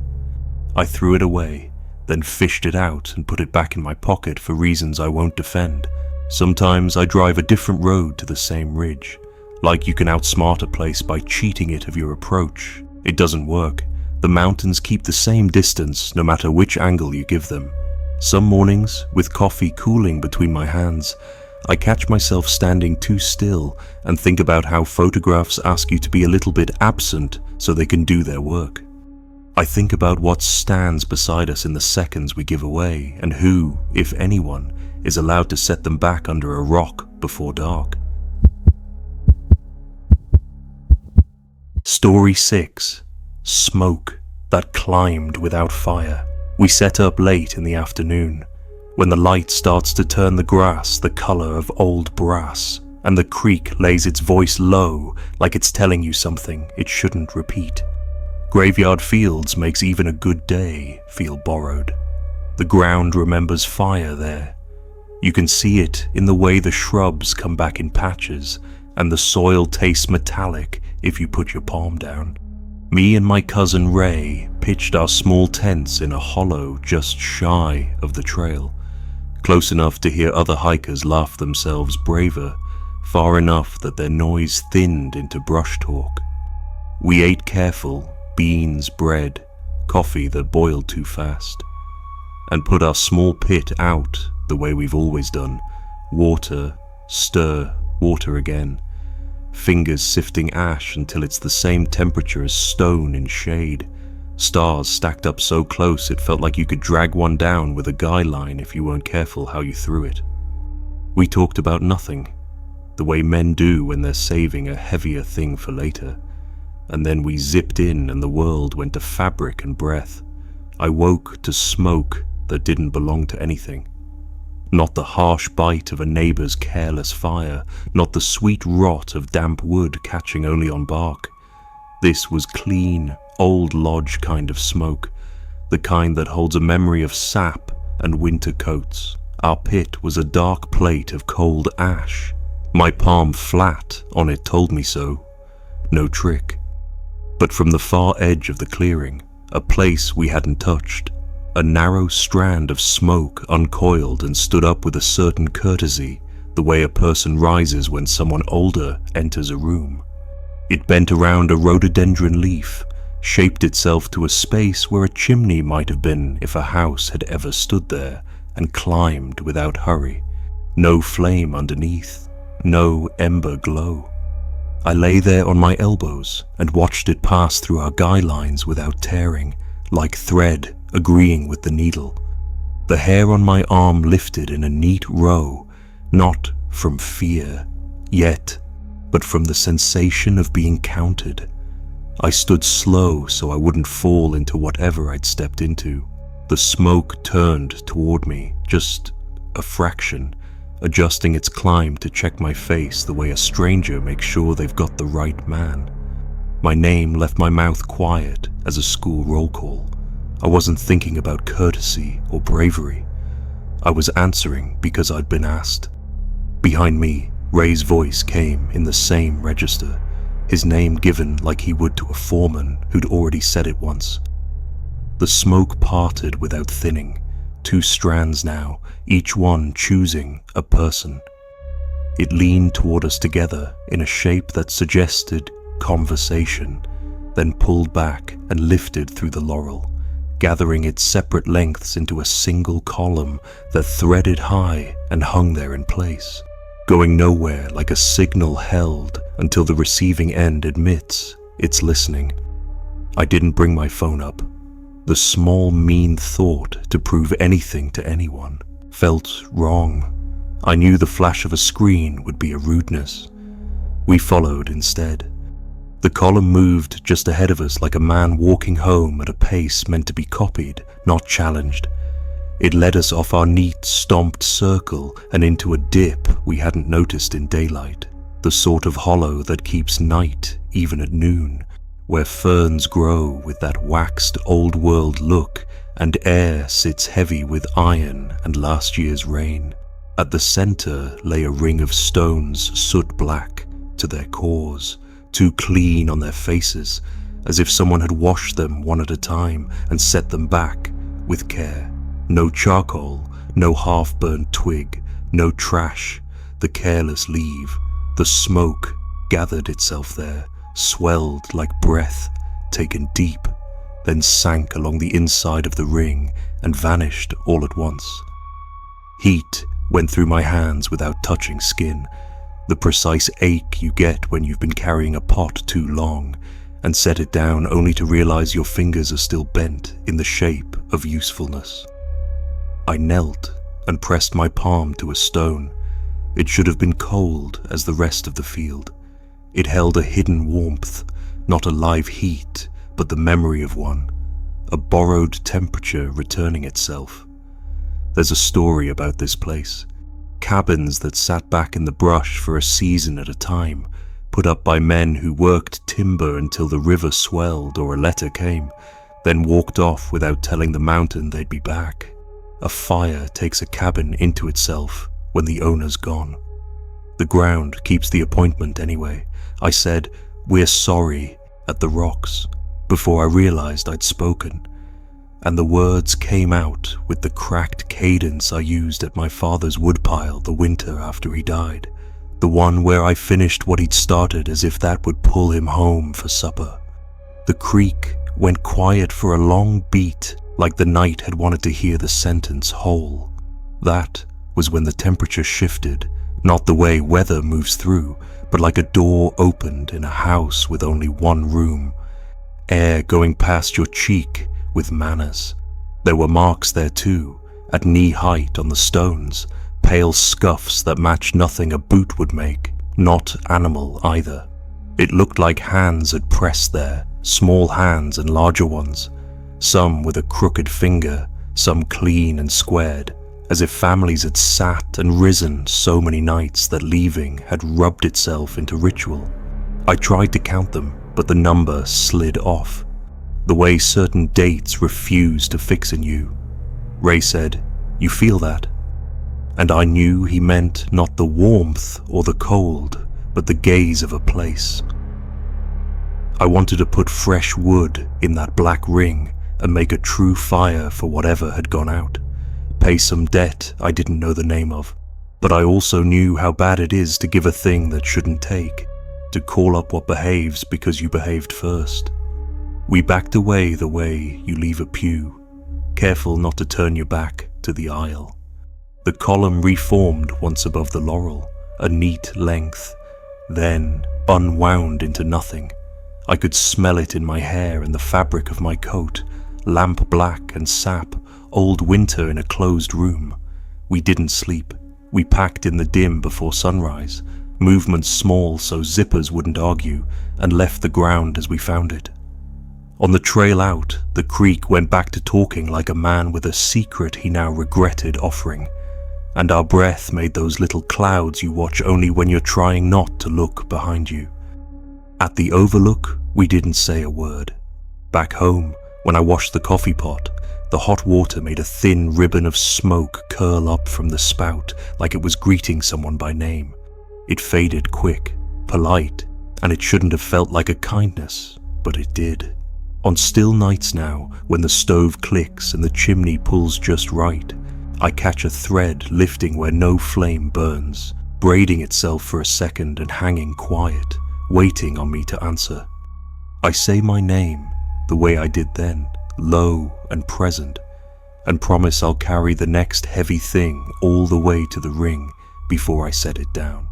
I threw it away, then fished it out and put it back in my pocket for reasons I won't defend. Sometimes I drive a different road to the same ridge, like you can outsmart a place by cheating it of your approach. It doesn't work. The mountains keep the same distance no matter which angle you give them. Some mornings, with coffee cooling between my hands, I catch myself standing too still and think about how photographs ask you to be a little bit absent so they can do their work. I think about what stands beside us in the seconds we give away and who, if anyone, is allowed to set them back under a rock before dark. Story 6. Smoke that climbed without fire. We set up late in the afternoon, when the light starts to turn the grass the color of old brass, and the creek lays its voice low like it's telling you something it shouldn't repeat. Graveyard Fields makes even a good day feel borrowed. The ground remembers fire there. You can see it in the way the shrubs come back in patches, and the soil tastes metallic if you put your palm down. Me and my cousin Ray pitched our small tents in a hollow just shy of the trail, close enough to hear other hikers laugh themselves braver, far enough that their noise thinned into brush talk. We ate careful, beans, bread, coffee that boiled too fast, and put our small pit out the way we've always done. Water, stir, water again. Fingers sifting ash until it's the same temperature as stone in shade. Stars stacked up so close it felt like you could drag one down with a guy line if you weren't careful how you threw it. We talked about nothing, the way men do when they're saving a heavier thing for later. And then we zipped in and the world went to fabric and breath. I woke to smoke that didn't belong to anything. Not the harsh bite of a neighbor's careless fire, not the sweet rot of damp wood catching only on bark. This was clean, old lodge kind of smoke, the kind that holds a memory of sap and winter coats. Our pit was a dark plate of cold ash. My palm flat on it told me so. No trick. But from the far edge of the clearing, a place we hadn't touched, a narrow strand of smoke uncoiled and stood up with a certain courtesy, the way a person rises when someone older enters a room. It bent around a rhododendron leaf, shaped itself to a space where a chimney might have been if a house had ever stood there, and climbed without hurry. No flame underneath, no ember glow. I lay there on my elbows and watched it pass through our guy lines without tearing, like thread agreeing with the needle. The hair on my arm lifted in a neat row, not from fear, yet, but from the sensation of being counted. I stood slow so I wouldn't fall into whatever I'd stepped into. The smoke turned toward me, just a fraction, adjusting its climb to check my face the way a stranger makes sure they've got the right man. My name left my mouth quiet as a school roll call. I wasn't thinking about courtesy or bravery. I was answering because I'd been asked. Behind me, Ray's voice came in the same register, his name given like he would to a foreman who'd already said it once. The smoke parted without thinning, 2 strands now, each one choosing a person. It leaned toward us together in a shape that suggested conversation, then pulled back and lifted through the laurel, gathering its separate lengths into a single column that threaded high and hung there in place, going nowhere like a signal held until the receiving end admits it's listening. I didn't bring my phone up. The small mean thought to prove anything to anyone felt wrong. I knew the flash of a screen would be a rudeness. We followed instead. The column moved just ahead of us like a man walking home at a pace meant to be copied, not challenged. It led us off our neat, stomped circle and into a dip we hadn't noticed in daylight, the sort of hollow that keeps night even at noon, where ferns grow with that waxed old-world look and air sits heavy with iron and last year's rain. At the center lay a ring of stones soot-black to their cores, too clean on their faces, as if someone had washed them one at a time and set them back with care. No charcoal, no half-burnt twig, no trash, the careless leave. The smoke gathered itself there, swelled like breath, taken deep, then sank along the inside of the ring and vanished all at once. Heat went through my hands without touching skin, the precise ache you get when you've been carrying a pot too long and set it down only to realize your fingers are still bent in the shape of usefulness. I knelt and pressed my palm to a stone. It should have been cold as the rest of the field. It held a hidden warmth, not a live heat, but the memory of one, a borrowed temperature returning itself. There's a story about this place. Cabins that sat back in the brush for a season at a time, put up by men who worked timber until the river swelled or a letter came, then walked off without telling the mountain they'd be back. A fire takes a cabin into itself when the owner's gone. The ground keeps the appointment anyway. I said, "We're sorry," at the rocks, before I realized I'd spoken, and the words came out with the cracked cadence I used at my father's woodpile the winter after he died, the one where I finished what he'd started as if that would pull him home for supper. The creek went quiet for a long beat, like the night had wanted to hear the sentence whole. That was when the temperature shifted, not the way weather moves through, but like a door opened in a house with only one room. air going past your cheek with manners. There were marks there too, at knee height on the stones, pale scuffs that matched nothing a boot would make, not animal either. It looked like hands had pressed there, small hands and larger ones, some with a crooked finger, some clean and squared, as if families had sat and risen so many nights that leaving had rubbed itself into ritual. I tried to count them, but the number slid off, the way certain dates refuse to fix in you. Ray said, "You feel that?" And I knew he meant not the warmth or the cold, but the gaze of a place. I wanted to put fresh wood in that black ring and make a true fire for whatever had gone out, pay some debt I didn't know the name of, but I also knew how bad it is to give a thing that shouldn't take, to call up what behaves because you behaved first. We backed away the way you leave a pew, careful not to turn your back to the aisle. The column reformed once above the laurel, a neat length, then unwound into nothing. I could smell it in my hair and the fabric of my coat, lamp black and sap, old winter in a closed room. We didn't sleep. We packed in the dim before sunrise, movements small so zippers wouldn't argue, and left the ground as we found it. On the trail out, the creek went back to talking like a man with a secret he now regretted offering, and our breath made those little clouds you watch only when you're trying not to look behind you. At the overlook, we didn't say a word. Back home, when I washed the coffee pot, the hot water made a thin ribbon of smoke curl up from the spout like it was greeting someone by name. It faded quick, polite, and it shouldn't have felt like a kindness, but it did. On still nights now, when the stove clicks and the chimney pulls just right, I catch a thread lifting where no flame burns, braiding itself for a second and hanging quiet, waiting on me to answer. I say my name, the way I did then, low and present, and promise I'll carry the next heavy thing all the way to the ring before I set it down.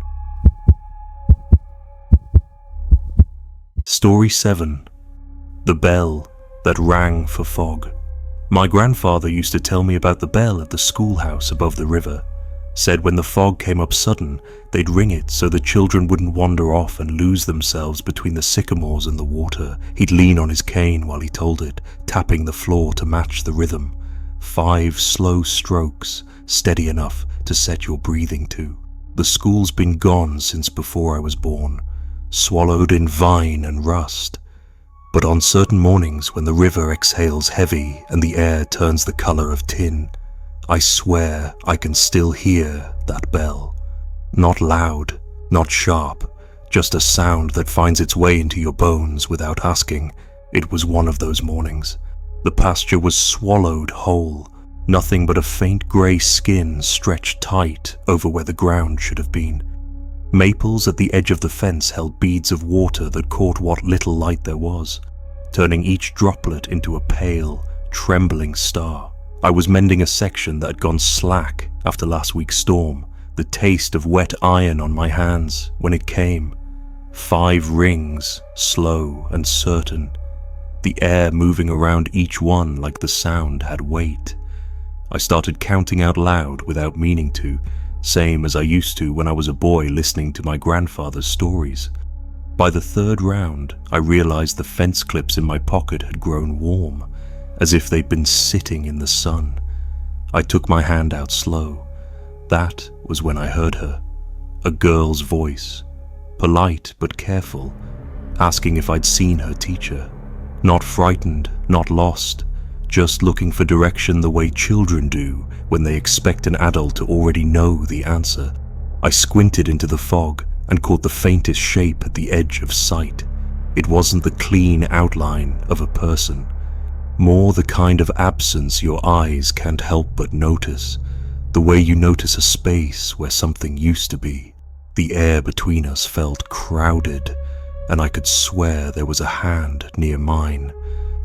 Story 7. The Bell That Rang for Fog. My grandfather used to tell me about the bell at the schoolhouse above the river. Said when the fog came up sudden, they'd ring it so the children wouldn't wander off and lose themselves between the sycamores and the water. He'd lean on his cane while he told it, tapping the floor to match the rhythm. 5 slow strokes, steady enough to set your breathing to. The school's been gone since before I was born, swallowed in vine and rust. But on certain mornings when the river exhales heavy and the air turns the color of tin, I swear I can still hear that bell. Not loud, not sharp, just a sound that finds its way into your bones without asking. It was one of those mornings. The pasture was swallowed whole, nothing but a faint grey skin stretched tight over where the ground should have been. Maples at the edge of the fence held beads of water that caught what little light there was, turning each droplet into a pale, trembling star. I was mending a section that had gone slack after last week's storm, the taste of wet iron on my hands when it came. 5 rings, slow and certain, the air moving around each one like the sound had weight. I started counting out loud without meaning to, same as I used to when I was a boy listening to my grandfather's stories. By the 3rd round, I realized the fence clips in my pocket had grown warm, as if they'd been sitting in the sun. I took my hand out slow. That was when I heard her. A girl's voice, polite but careful, asking if I'd seen her teacher. Not frightened, not lost, just looking for direction the way children do when they expect an adult to already know the answer. I squinted into the fog and caught the faintest shape at the edge of sight. It wasn't the clean outline of a person, more the kind of absence your eyes can't help but notice, the way you notice a space where something used to be. The air between us felt crowded, and I could swear there was a hand near mine,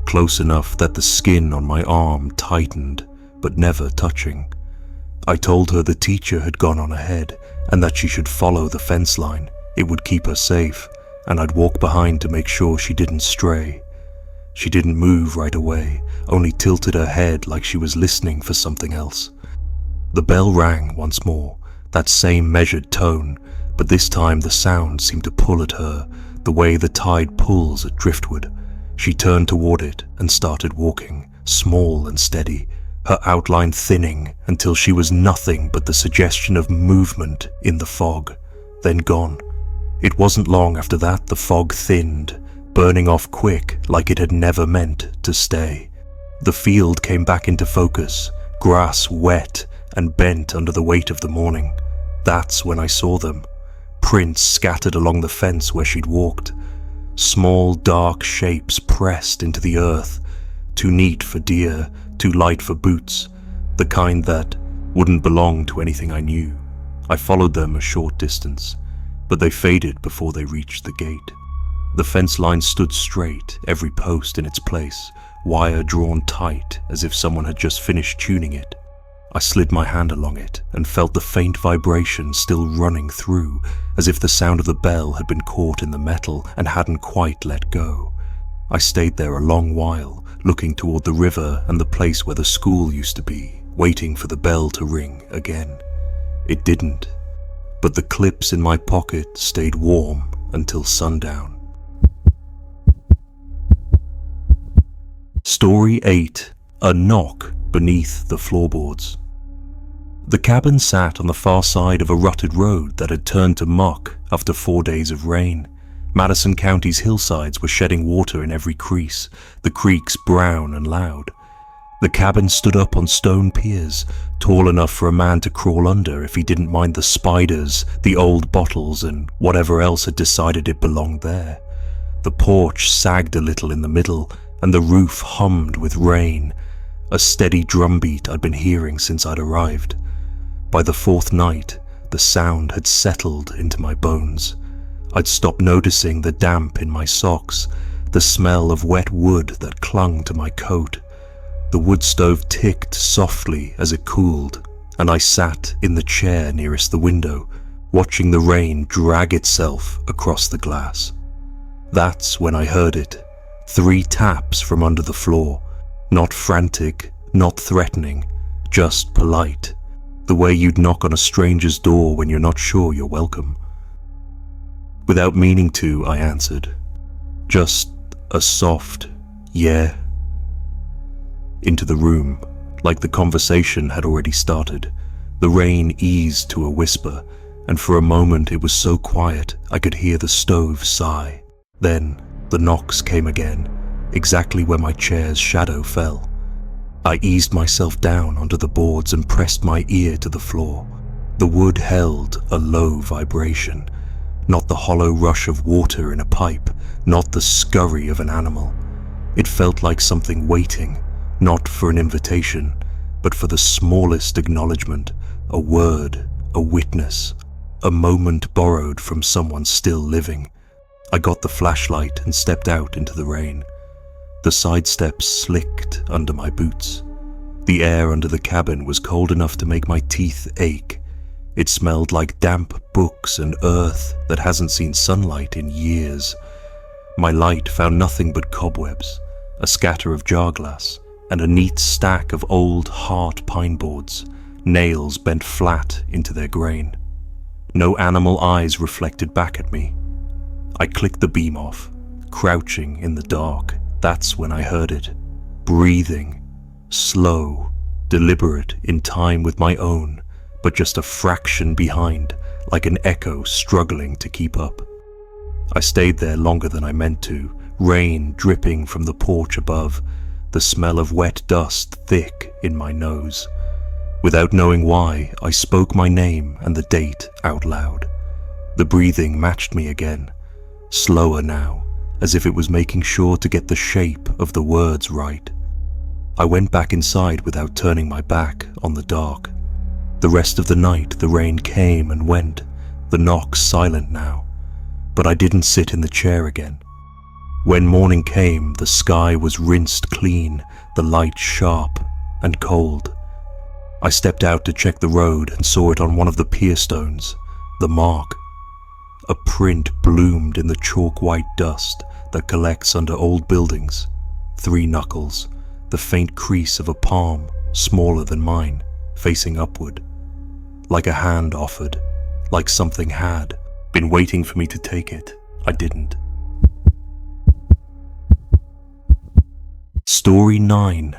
close enough that the skin on my arm tightened, but never touching. I told her the teacher had gone on ahead, and that she should follow the fence line. It would keep her safe, and I'd walk behind to make sure she didn't stray. She didn't move right away, only tilted her head like she was listening for something else. The bell rang once more, that same measured tone, but this time the sound seemed to pull at her, the way the tide pulls at driftwood. She turned toward it and started walking, small and steady, her outline thinning until she was nothing but the suggestion of movement in the fog, then gone. It wasn't long after that the fog thinned, burning off quick like it had never meant to stay. The field came back into focus, grass wet and bent under the weight of the morning. That's when I saw them. Prints scattered along the fence where she'd walked. Small, dark shapes pressed into the earth, too neat for deer, too light for boots, the kind that wouldn't belong to anything I knew. I followed them a short distance, but they faded before they reached the gate. The fence line stood straight, every post in its place, wire drawn tight as if someone had just finished tuning it. I slid my hand along it and felt the faint vibration still running through, as if the sound of the bell had been caught in the metal and hadn't quite let go. I stayed there a long while, looking toward the river and the place where the school used to be, waiting for the bell to ring again. It didn't, but the clips in my pocket stayed warm until sundown. Story 8. A knock beneath the floorboards. The cabin sat on the far side of a rutted road that had turned to muck after 4 days of rain. Madison County's hillsides were shedding water in every crease, the creeks brown and loud. The cabin stood up on stone piers, tall enough for a man to crawl under if he didn't mind the spiders, the old bottles, and whatever else had decided it belonged there. The porch sagged a little in the middle, and the roof hummed with rain, a steady drumbeat I'd been hearing since I'd arrived. By the 4th night, the sound had settled into my bones. I'd stopped noticing the damp in my socks, the smell of wet wood that clung to my coat. The wood stove ticked softly as it cooled, and I sat in the chair nearest the window, watching the rain drag itself across the glass. That's when I heard it. 3 taps from under the floor. Not frantic, not threatening, just polite. The way you'd knock on a stranger's door when you're not sure you're welcome. Without meaning to, I answered. Just a soft, yeah. Into the room, like the conversation had already started. The rain eased to a whisper, and for a moment it was so quiet I could hear the stove sigh. Then the knocks came again, exactly where my chair's shadow fell. I eased myself down onto the boards and pressed my ear to the floor. The wood held a low vibration, not the hollow rush of water in a pipe, not the scurry of an animal. It felt like something waiting, not for an invitation, but for the smallest acknowledgement, a word, a witness, a moment borrowed from someone still living. I got the flashlight and stepped out into the rain. The side steps slicked under my boots. The air under the cabin was cold enough to make my teeth ache. It smelled like damp books and earth that hasn't seen sunlight in years. My light found nothing but cobwebs, a scatter of jar glass, and a neat stack of old heart pine boards, nails bent flat into their grain. No animal eyes reflected back at me. I clicked the beam off, crouching in the dark. That's when I heard it. Breathing, slow, deliberate in time with my own, but just a fraction behind, like an echo struggling to keep up. I stayed there longer than I meant to, rain dripping from the porch above, the smell of wet dust thick in my nose. Without knowing why, I spoke my name and the date out loud. The breathing matched me again, slower now, as if it was making sure to get the shape of the words right. I went back inside without turning my back on the dark. The rest of the night the rain came and went, the knocks silent now, but I didn't sit in the chair again. When morning came, the sky was rinsed clean, the light sharp and cold. I stepped out to check the road and saw it on one of the pier stones, the mark. A print bloomed in the chalk-white dust that collects under old buildings. 3 knuckles, the faint crease of a palm, smaller than mine, facing upward. Like a hand offered, like something had been waiting for me to take it. I didn't. Story 9.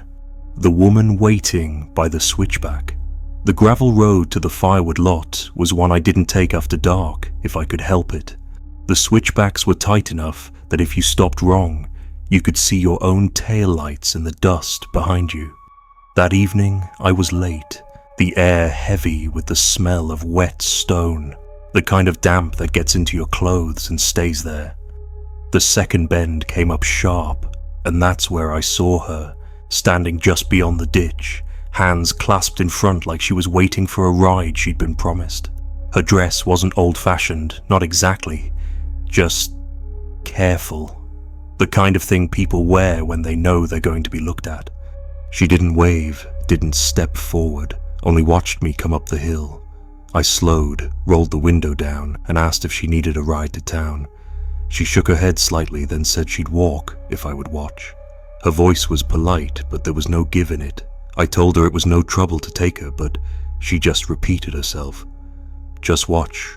The Woman Waiting by the Switchback. The gravel road to the firewood lot was one I didn't take after dark if I could help it. The switchbacks were tight enough that if you stopped wrong, you could see your own tail lights in the dust behind you. That evening I was late, the air heavy with the smell of wet stone, the kind of damp that gets into your clothes and stays there. The second bend came up sharp, and that's where I saw her, standing just beyond the ditch, hands clasped in front like she was waiting for a ride she'd been promised. Her dress wasn't old-fashioned, not exactly, just careful. The kind of thing people wear when they know they're going to be looked at. She didn't wave, didn't step forward, only watched me come up the hill. I slowed, rolled the window down, and asked if she needed a ride to town. She shook her head slightly, then said she'd walk if I would watch. Her voice was polite, but there was no give in it. I told her it was no trouble to take her, but she just repeated herself. Just watch.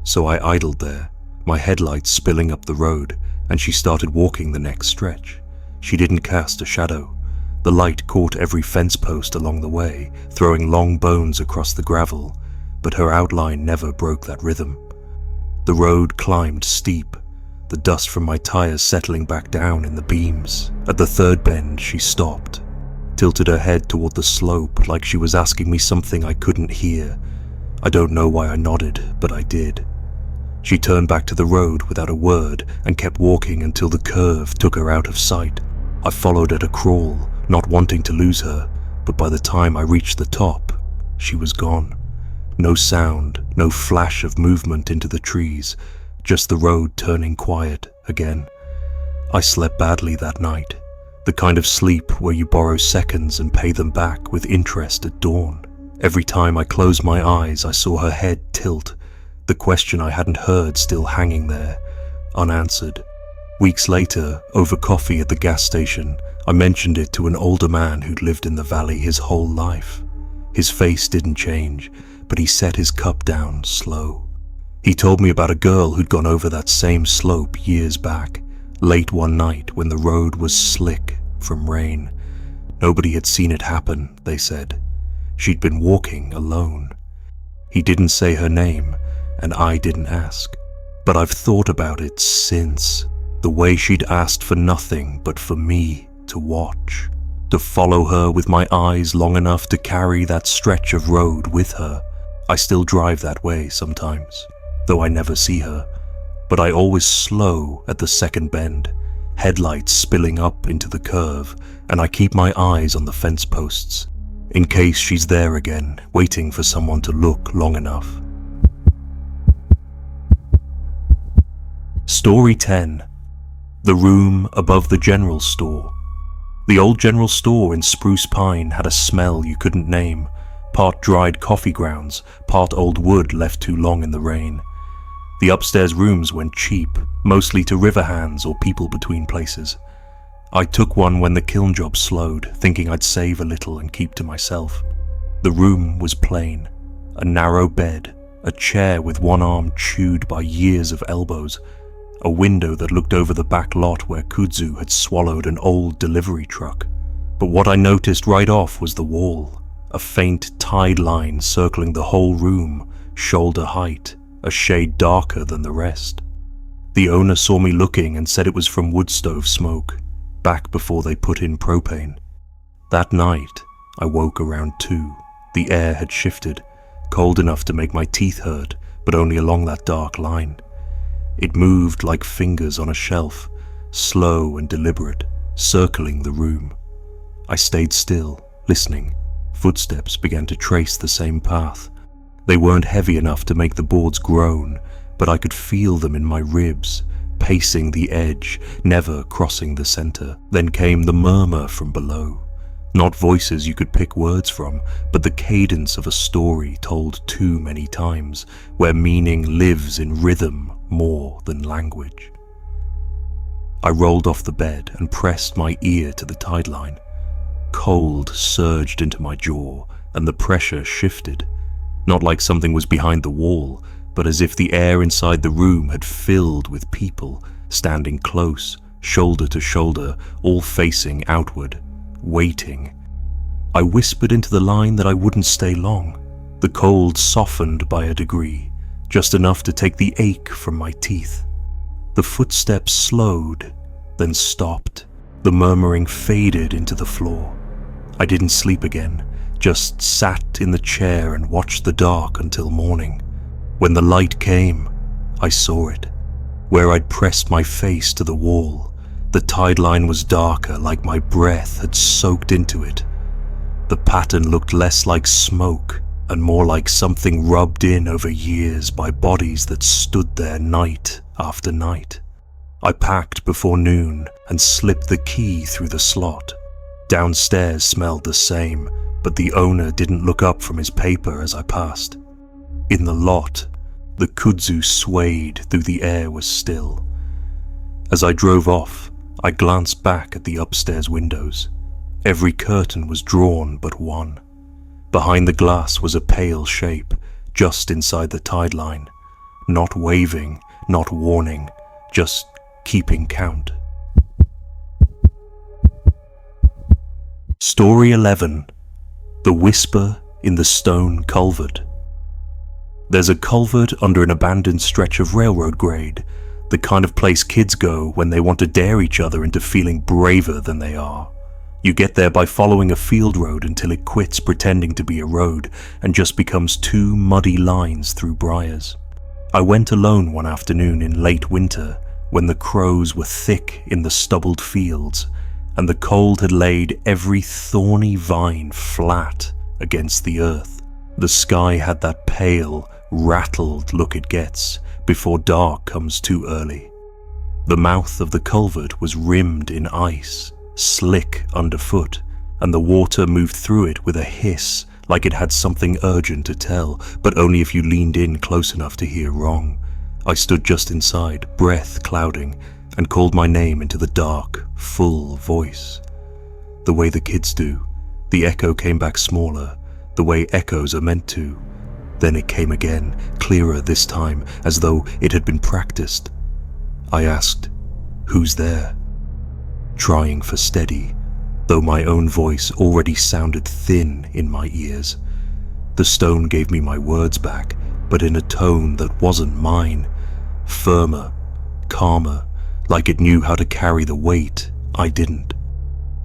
So I idled there, my headlights spilling up the road, and she started walking the next stretch. She didn't cast a shadow. The light caught every fence post along the way, throwing long bones across the gravel, but her outline never broke that rhythm. The road climbed steep, the dust from my tires settling back down in the beams. At the third bend, she stopped, tilted her head toward the slope like she was asking me something I couldn't hear. I don't know why I nodded, but I did. She turned back to the road without a word and kept walking until the curve took her out of sight. I followed at a crawl, not wanting to lose her, but by the time I reached the top, she was gone. No sound, no flash of movement into the trees, just the road turning quiet again. I slept badly that night, the kind of sleep where you borrow seconds and pay them back with interest at dawn. Every time I closed my eyes, I saw her head tilt, the question I hadn't heard still hanging there, unanswered. Weeks later, over coffee at the gas station, I mentioned it to an older man who'd lived in the valley his whole life. His face didn't change, but he set his cup down slow. He told me about a girl who'd gone over that same slope years back, late one night when the road was slick from rain. Nobody had seen it happen, they said. She'd been walking alone. He didn't say her name, and I didn't ask. But I've thought about it since. The way she'd asked for nothing but for me to watch, to follow her with my eyes long enough to carry that stretch of road with her. I still drive that way sometimes, though I never see her, but I always slow at the second bend, headlights spilling up into the curve, and I keep my eyes on the fence posts, in case she's there again, waiting for someone to look long enough. Story 10. The Room Above the General Store. The old general store in Spruce Pine had a smell you couldn't name, part dried coffee grounds, part old wood left too long in the rain. The upstairs rooms went cheap, mostly to river hands or people between places. I took one when the kiln job slowed, thinking I'd save a little and keep to myself. The room was plain, a narrow bed, a chair with one arm chewed by years of elbows, a window that looked over the back lot where kudzu had swallowed an old delivery truck. But what I noticed right off was the wall, a faint tide line circling the whole room, shoulder height, a shade darker than the rest. The owner saw me looking and said it was from wood stove smoke, back before they put in propane. That night, I woke around 2. The air had shifted, cold enough to make my teeth hurt, but only along that dark line. It moved like fingers on a shelf, slow and deliberate, circling the room. I stayed still, listening. Footsteps began to trace the same path. They weren't heavy enough to make the boards groan, but I could feel them in my ribs, pacing the edge, never crossing the center. Then came the murmur from below. Not voices you could pick words from, but the cadence of a story told too many times, where meaning lives in rhythm more than language. I rolled off the bed and pressed my ear to the tide line. Cold surged into my jaw, and the pressure shifted, not like something was behind the wall, but as if the air inside the room had filled with people, standing close, shoulder to shoulder, all facing outward, waiting. I whispered into the line that I wouldn't stay long. The cold softened by a degree, just enough to take the ache from my teeth. The footsteps slowed, then stopped. The murmuring faded into the floor. I didn't sleep again, just sat in the chair and watched the dark until morning. When the light came, I saw it. Where I'd pressed my face to the wall, the tide line was darker, like my breath had soaked into it. The pattern looked less like smoke and more like something rubbed in over years by bodies that stood there night after night. I packed before noon and slipped the key through the slot. Downstairs smelled the same, but the owner didn't look up from his paper as I passed. In the lot, the kudzu swayed though the air was still. As I drove off, I glanced back at the upstairs windows. Every curtain was drawn but one. Behind the glass was a pale shape, just inside the tide line. Not waving, not warning, just keeping count. Story 11. The Whisper in the Stone Culvert. There's a culvert under an abandoned stretch of railroad grade, the kind of place kids go when they want to dare each other into feeling braver than they are. You get there by following a field road until it quits pretending to be a road and just becomes two muddy lines through briars. I went alone one afternoon in late winter when the crows were thick in the stubbled fields and the cold had laid every thorny vine flat against the earth. The sky had that pale, rattled look it gets before dark comes too early. The mouth of the culvert was rimmed in ice, slick underfoot, and the water moved through it with a hiss like it had something urgent to tell, but only if you leaned in close enough to hear wrong. I stood just inside, breath clouding, and called my name into the dark, full voice. The way the kids do. The echo came back smaller, the way echoes are meant to. Then it came again, clearer this time, as though it had been practiced. I asked, "Who's there?" Trying for steady, though my own voice already sounded thin in my ears. The stone gave me my words back, but in a tone that wasn't mine. Firmer, calmer, like it knew how to carry the weight I didn't.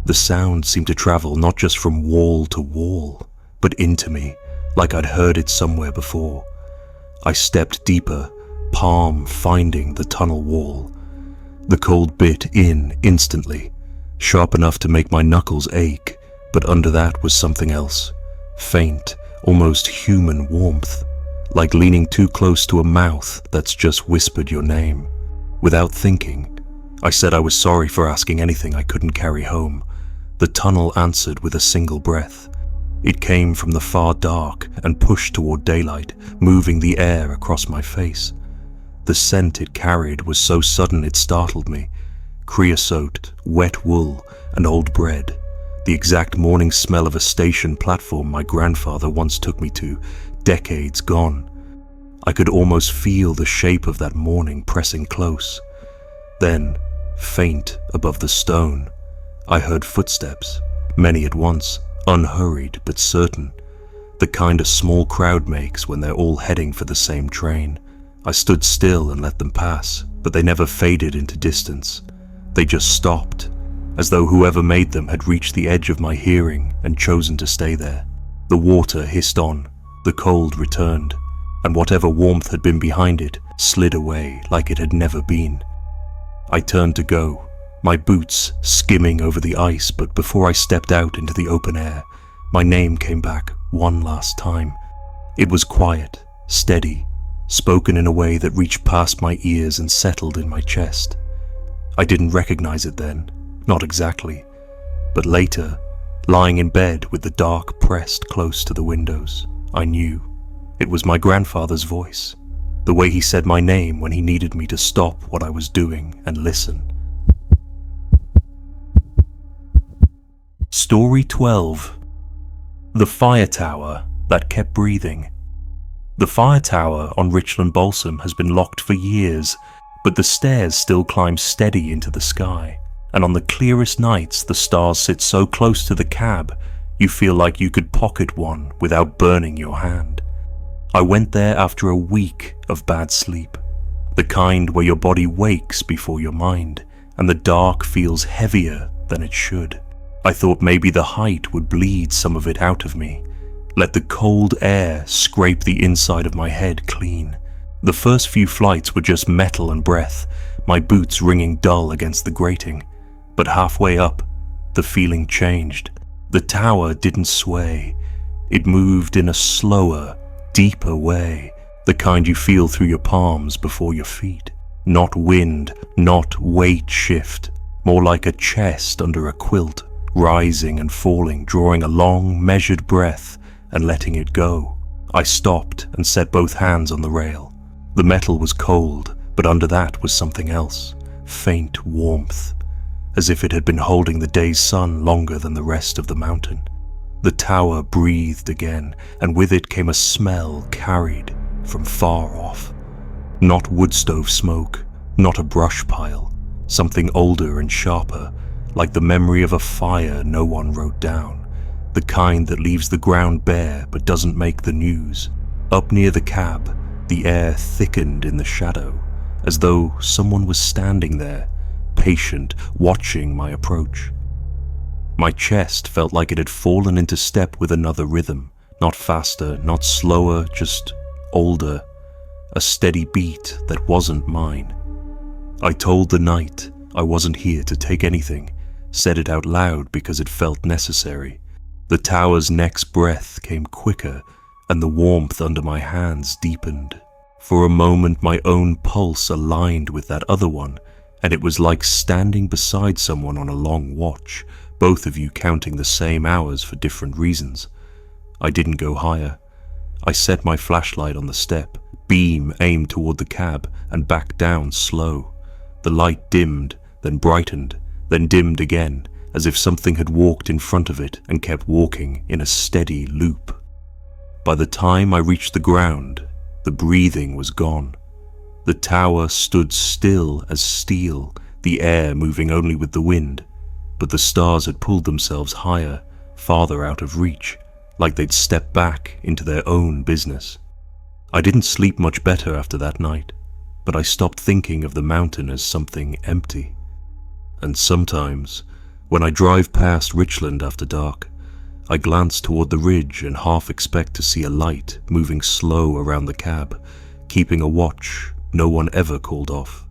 The sound seemed to travel not just from wall to wall, but into me, like I'd heard it somewhere before. I stepped deeper, palm finding the tunnel wall. The cold bit in instantly, sharp enough to make my knuckles ache, but under that was something else, faint, almost human warmth, like leaning too close to a mouth that's just whispered your name. Without thinking, I said I was sorry for asking anything I couldn't carry home. The tunnel answered with a single breath. It came from the far dark and pushed toward daylight, moving the air across my face. The scent it carried was so sudden it startled me. Creosote, wet wool, and old bread. The exact morning smell of a station platform my grandfather once took me to, decades gone. I could almost feel the shape of that morning pressing close. Then, faint above the stone, I heard footsteps, many at once, unhurried but certain, the kind a small crowd makes when they're all heading for the same train. I stood still and let them pass, but they never faded into distance. They just stopped, as though whoever made them had reached the edge of my hearing and chosen to stay there. The water hissed on, the cold returned, and whatever warmth had been behind it slid away like it had never been. I turned to go, my boots skimming over the ice, but before I stepped out into the open air, my name came back one last time. It was quiet, steady, spoken in a way that reached past my ears and settled in my chest. I didn't recognize it then, not exactly, but later, lying in bed with the dark pressed close to the windows, I knew. It was my grandfather's voice, the way he said my name when he needed me to stop what I was doing and listen. Story 12. The fire tower that kept breathing. The fire tower on Richland Balsam has been locked for years, but the stairs still climb steady into the sky, and on the clearest nights the stars sit so close to the cab you feel like you could pocket one without burning your hand. I went there after a week of bad sleep, the kind where your body wakes before your mind, and the dark feels heavier than it should. I thought maybe the height would bleed some of it out of me, let the cold air scrape the inside of my head clean. The first few flights were just metal and breath, my boots ringing dull against the grating. But halfway up, the feeling changed. The tower didn't sway. It moved in a slower, deeper way, the kind you feel through your palms before your feet. Not wind, not weight shift, more like a chest under a quilt, rising and falling, drawing a long, measured breath and letting it go. I stopped and set both hands on the rail. The metal was cold, but under that was something else, faint warmth, as if it had been holding the day's sun longer than the rest of the mountain. The tower breathed again, and with it came a smell carried from far off. Not wood stove smoke, not a brush pile, something older and sharper, like the memory of a fire no one wrote down, the kind that leaves the ground bare but doesn't make the news. Up near the cab, the air thickened in the shadow, as though someone was standing there, patient, watching my approach. My chest felt like it had fallen into step with another rhythm, not faster, not slower, just older, a steady beat that wasn't mine. I told the night I wasn't here to take anything, said it out loud because it felt necessary. The tower's next breath came quicker, and the warmth under my hands deepened. For a moment my own pulse aligned with that other one, and it was like standing beside someone on a long watch, both of you counting the same hours for different reasons. I didn't go higher. I set my flashlight on the step, beam aimed toward the cab, and backed down slow. The light dimmed, then brightened, then dimmed again, as if something had walked in front of it and kept walking in a steady loop. By the time I reached the ground, the breathing was gone. The tower stood still as steel, the air moving only with the wind, but the stars had pulled themselves higher, farther out of reach, like they'd stepped back into their own business. I didn't sleep much better after that night, but I stopped thinking of the mountain as something empty. And sometimes, when I drive past Richland after dark, I glance toward the ridge and half expect to see a light moving slow around the cab, keeping a watch no one ever called off.